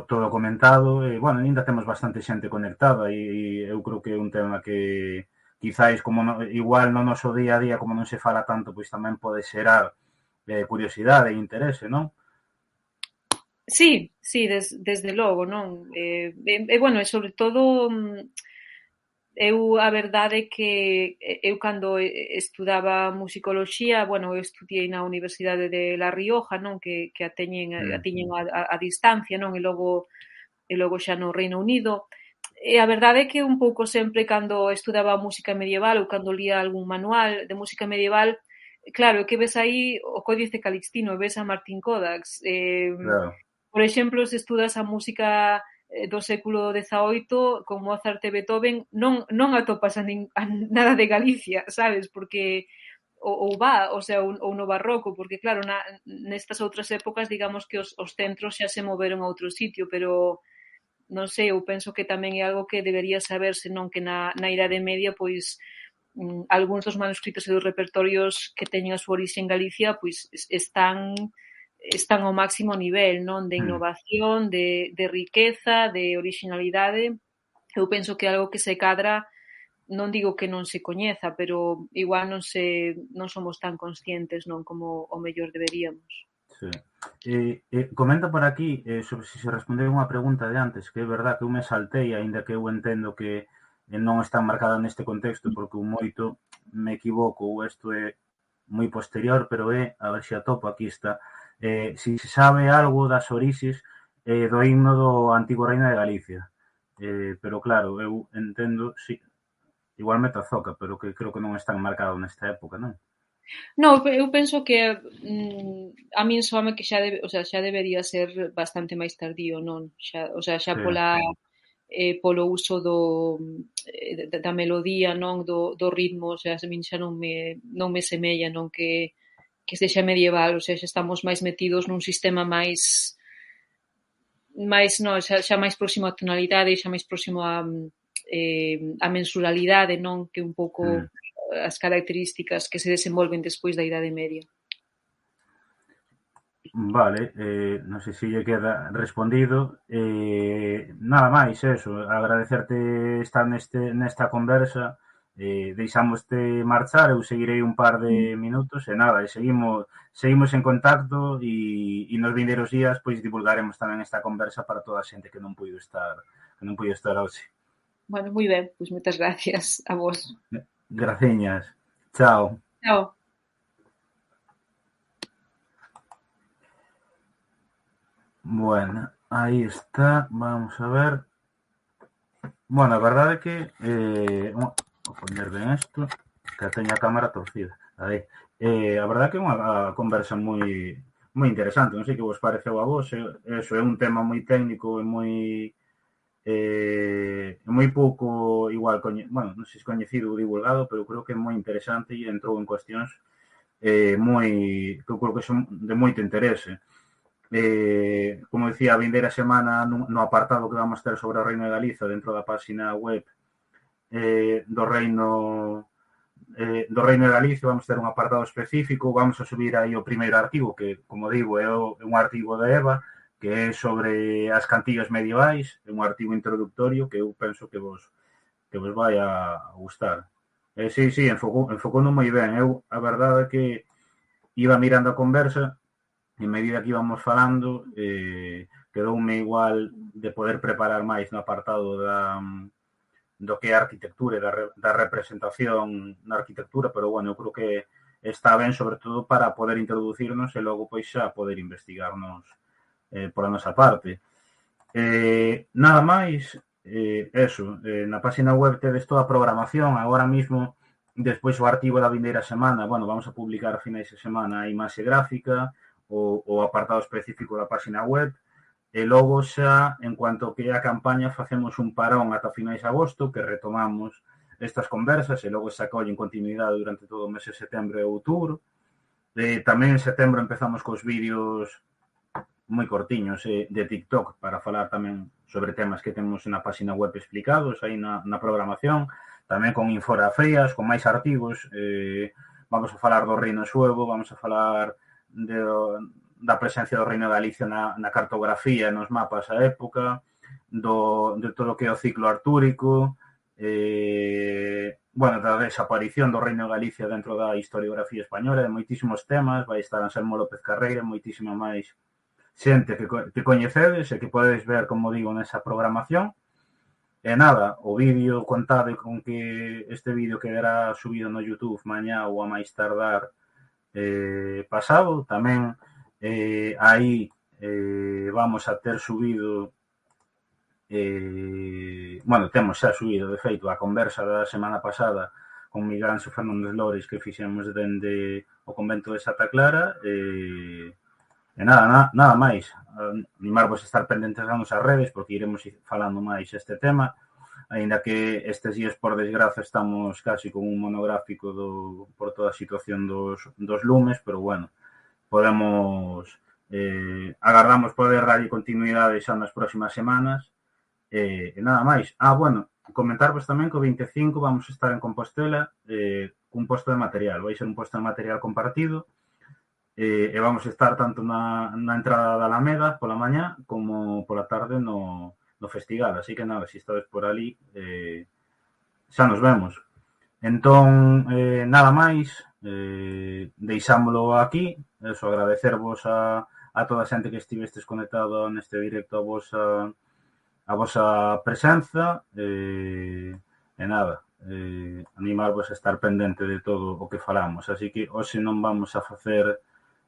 todo comentado, e, bueno, ainda temos bastante xente conectada e eu creo que é un tema que quizáis, como igual no noso día a día, como non se fala tanto, pois tamén pode xerar curiosidade e interese, non? Sí, sí, desde logo, non? Bueno, e sobre todo, eu a verdade é que eu cando estudaba musicoloxía, bueno, eu estudiei na Universidade de La Rioja, non? Que a Mm. tiñen a distancia, non? E logo xa no Reino Unido. E a verdade é que un pouco sempre cando estudaba música medieval ou cando lía algún manual de música medieval, claro, que ves aí o Códice Calixtino, ves a Martín Codax, Claro. por exemplo, se estudas a música do século XVIII con Mozart e Beethoven, non atopas nada de Galicia, sabes? Porque o sea, ou no barroco, porque claro, nestas outras épocas, digamos que os centros xa se moveron a outro sitio, pero non sei, eu penso que tamén é algo que debería saberse, non que na Idade Media, pois, algúns dos manuscritos e dos repertorios que teñen a súa orixe en Galicia, pois están ao máximo nivel, non? De Mm. innovación, de riqueza, de originalidade. Eu penso que é algo que se cadra, non digo que non se coñeza, pero igual non somos tan conscientes, non, como o mellor deberíamos. Sí. Comenta por aquí sobre se respondeu unha pregunta de antes, que é verdad que eu me saltei, aínda que eu entendo que non está marcada neste contexto, porque un moito me equivoco, ou isto é moi posterior, pero a ver se atopo, aquí está, si se sabe algo das orixes do himno do antigo Reino de Galicia. Pero claro, eu entendo, si, igual me tazoca, pero que creo que non están marcados nesta época, non? Non, eu penso que a min soame que o sea, xa debería ser bastante máis tardío, non? O sea, xa Sí. polo uso da melodía, non? Do ritmo, o sea, a min xa non me semella, non? Que sexa medieval, o sea, xa estamos máis metidos nun sistema máis non, xa máis próximo á tonalidade, xa máis próximo a mensuralidade, non? Que un pouco Mm. as características que se desenvolven despois da Idade Media. Vale, non sei se lle queda respondido. Nada máis, eso, agradecerte estar nesta conversa. Deixámoste marchar, eu seguirei un par de minutos e nada, e seguimos en contacto e nos vindeiros días pois divulgaremos tamén esta conversa para toda a xente que non puido estar hoxe. Bueno, moi ben, pois moitas gracias a vos. Graciñas. Chao. Chao. Bueno, aí está, vamos a ver. Bueno, a verdade é que vou poñer ben isto, que teño a cámara torcida. Aí. A verdade é que é unha conversa moi interesante, non sei que vos pareceu a vos, eso é un tema moi técnico e moi pouco igual, bueno, non sei se coñecido ou divulgado, pero creo que é moi interesante e entrou en cuestións que eu creo que son de moito interese. Como decía, a vindeira semana no apartado que vamos ter sobre o Reino de Galiza dentro da página web do Reino de Galicia, vamos ter un apartado específico, vamos a subir aí o primeiro artigo, que, como digo, é un artigo de Eva, que é sobre as cantigas medievais, é un artigo introductorio que eu penso que vos vai a gustar. Sí, sí, enfocou moi ben. Eu, a verdade é que iba mirando a conversa, en medida que íbamos falando, quedoume igual de poder preparar máis no apartado do que é a arquitectura e da representación na arquitectura, pero, bueno, eu creo que está ben, sobre todo, para poder introducirnos e logo, pois, xa poder investigarnos por a nosa parte. Nada máis, eso, na página web tedes toda a programación, agora mismo, despois o artigo da vindeira semana, bueno, vamos a publicar a finais de semana a imaxe gráfica, o apartado específico da página web, e logo xa, en cuanto que a campaña, facemos un parón ata finais de agosto, que retomamos estas conversas, e logo xa collen continuidade durante todo o mes de setembro e outubro. Tamén en setembro empezamos cos vídeos moi cortiños de TikTok para falar tamén sobre temas que temos na página web explicados aí na programación, tamén con infografías, con máis artigos, vamos a falar do Reino Suevo, vamos a falar da presencia do Reino de Galicia na cartografía, nos mapas a época, de todo o que é o ciclo artúrico, bueno, da desaparición do Reino de Galicia dentro da historiografía española, de moitísimos temas, vai estar Anselmo López Carreira, moitísima máis xente que coñecedes e que podedes ver, como digo, nesa programación. E nada, o vídeo, contade con que este vídeo quedará subido no YouTube mañá ou a máis tardar pasado. Tamén aí vamos a ter subido, bueno, temos xa subido, de feito, a conversa da semana pasada con Miguel Anxo Fernández Lores que fixemos dende o convento de Santa Clara, e nada máis, animarvos a estar pendentes das nosas redes, porque iremos falando máis este tema, aínda que estes días, por desgraza, estamos casi con un monográfico por toda a situación dos lumes, pero, bueno, podemos, agardamos poder darlle continuidade xa nas próximas semanas, e nada máis. Bueno, comentarvos tamén que o 25 vamos a estar en Compostela cun posto de material, vai ser un posto de material compartido, e vamos a estar tanto na entrada da Alameda pola mañá como pola tarde no festival, así que nada, se estades por ali, xa nos vemos. Entón, nada máis, deixámolo aquí, eso, agradecervos a toda a xente que estivestes conectado neste directo a vosa presenza, e nada, animarvos a estar pendente de todo o que falamos, así que hoxe non vamos a facer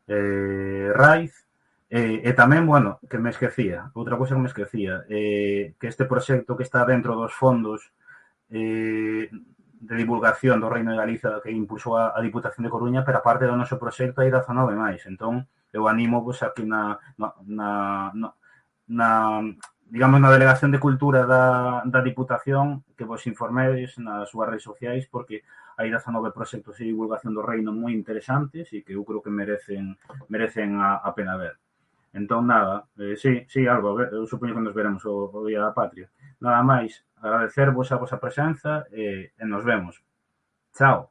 raíz, e tamén, bueno, que me esquecía, outra cousa que me esquecía, que este proxecto que está dentro dos fondos de divulgación do Reino de Galicia que impulsou a Diputación de Coruña, pero aparte do noso proxecto hai 19 máis, entón eu animo vos aquí digamos, na Delegación de Cultura da Diputación, que vos informedes nas súas redes sociais, porque hai 19 proxectos de divulgación do Reino moi interesantes e que eu creo que merecen a pena ver. Entón, nada, sí, Alba, eu supoño que nos veremos o Día da Patria. Nada máis, agradecervos a vosa presenza e nos vemos. Chao.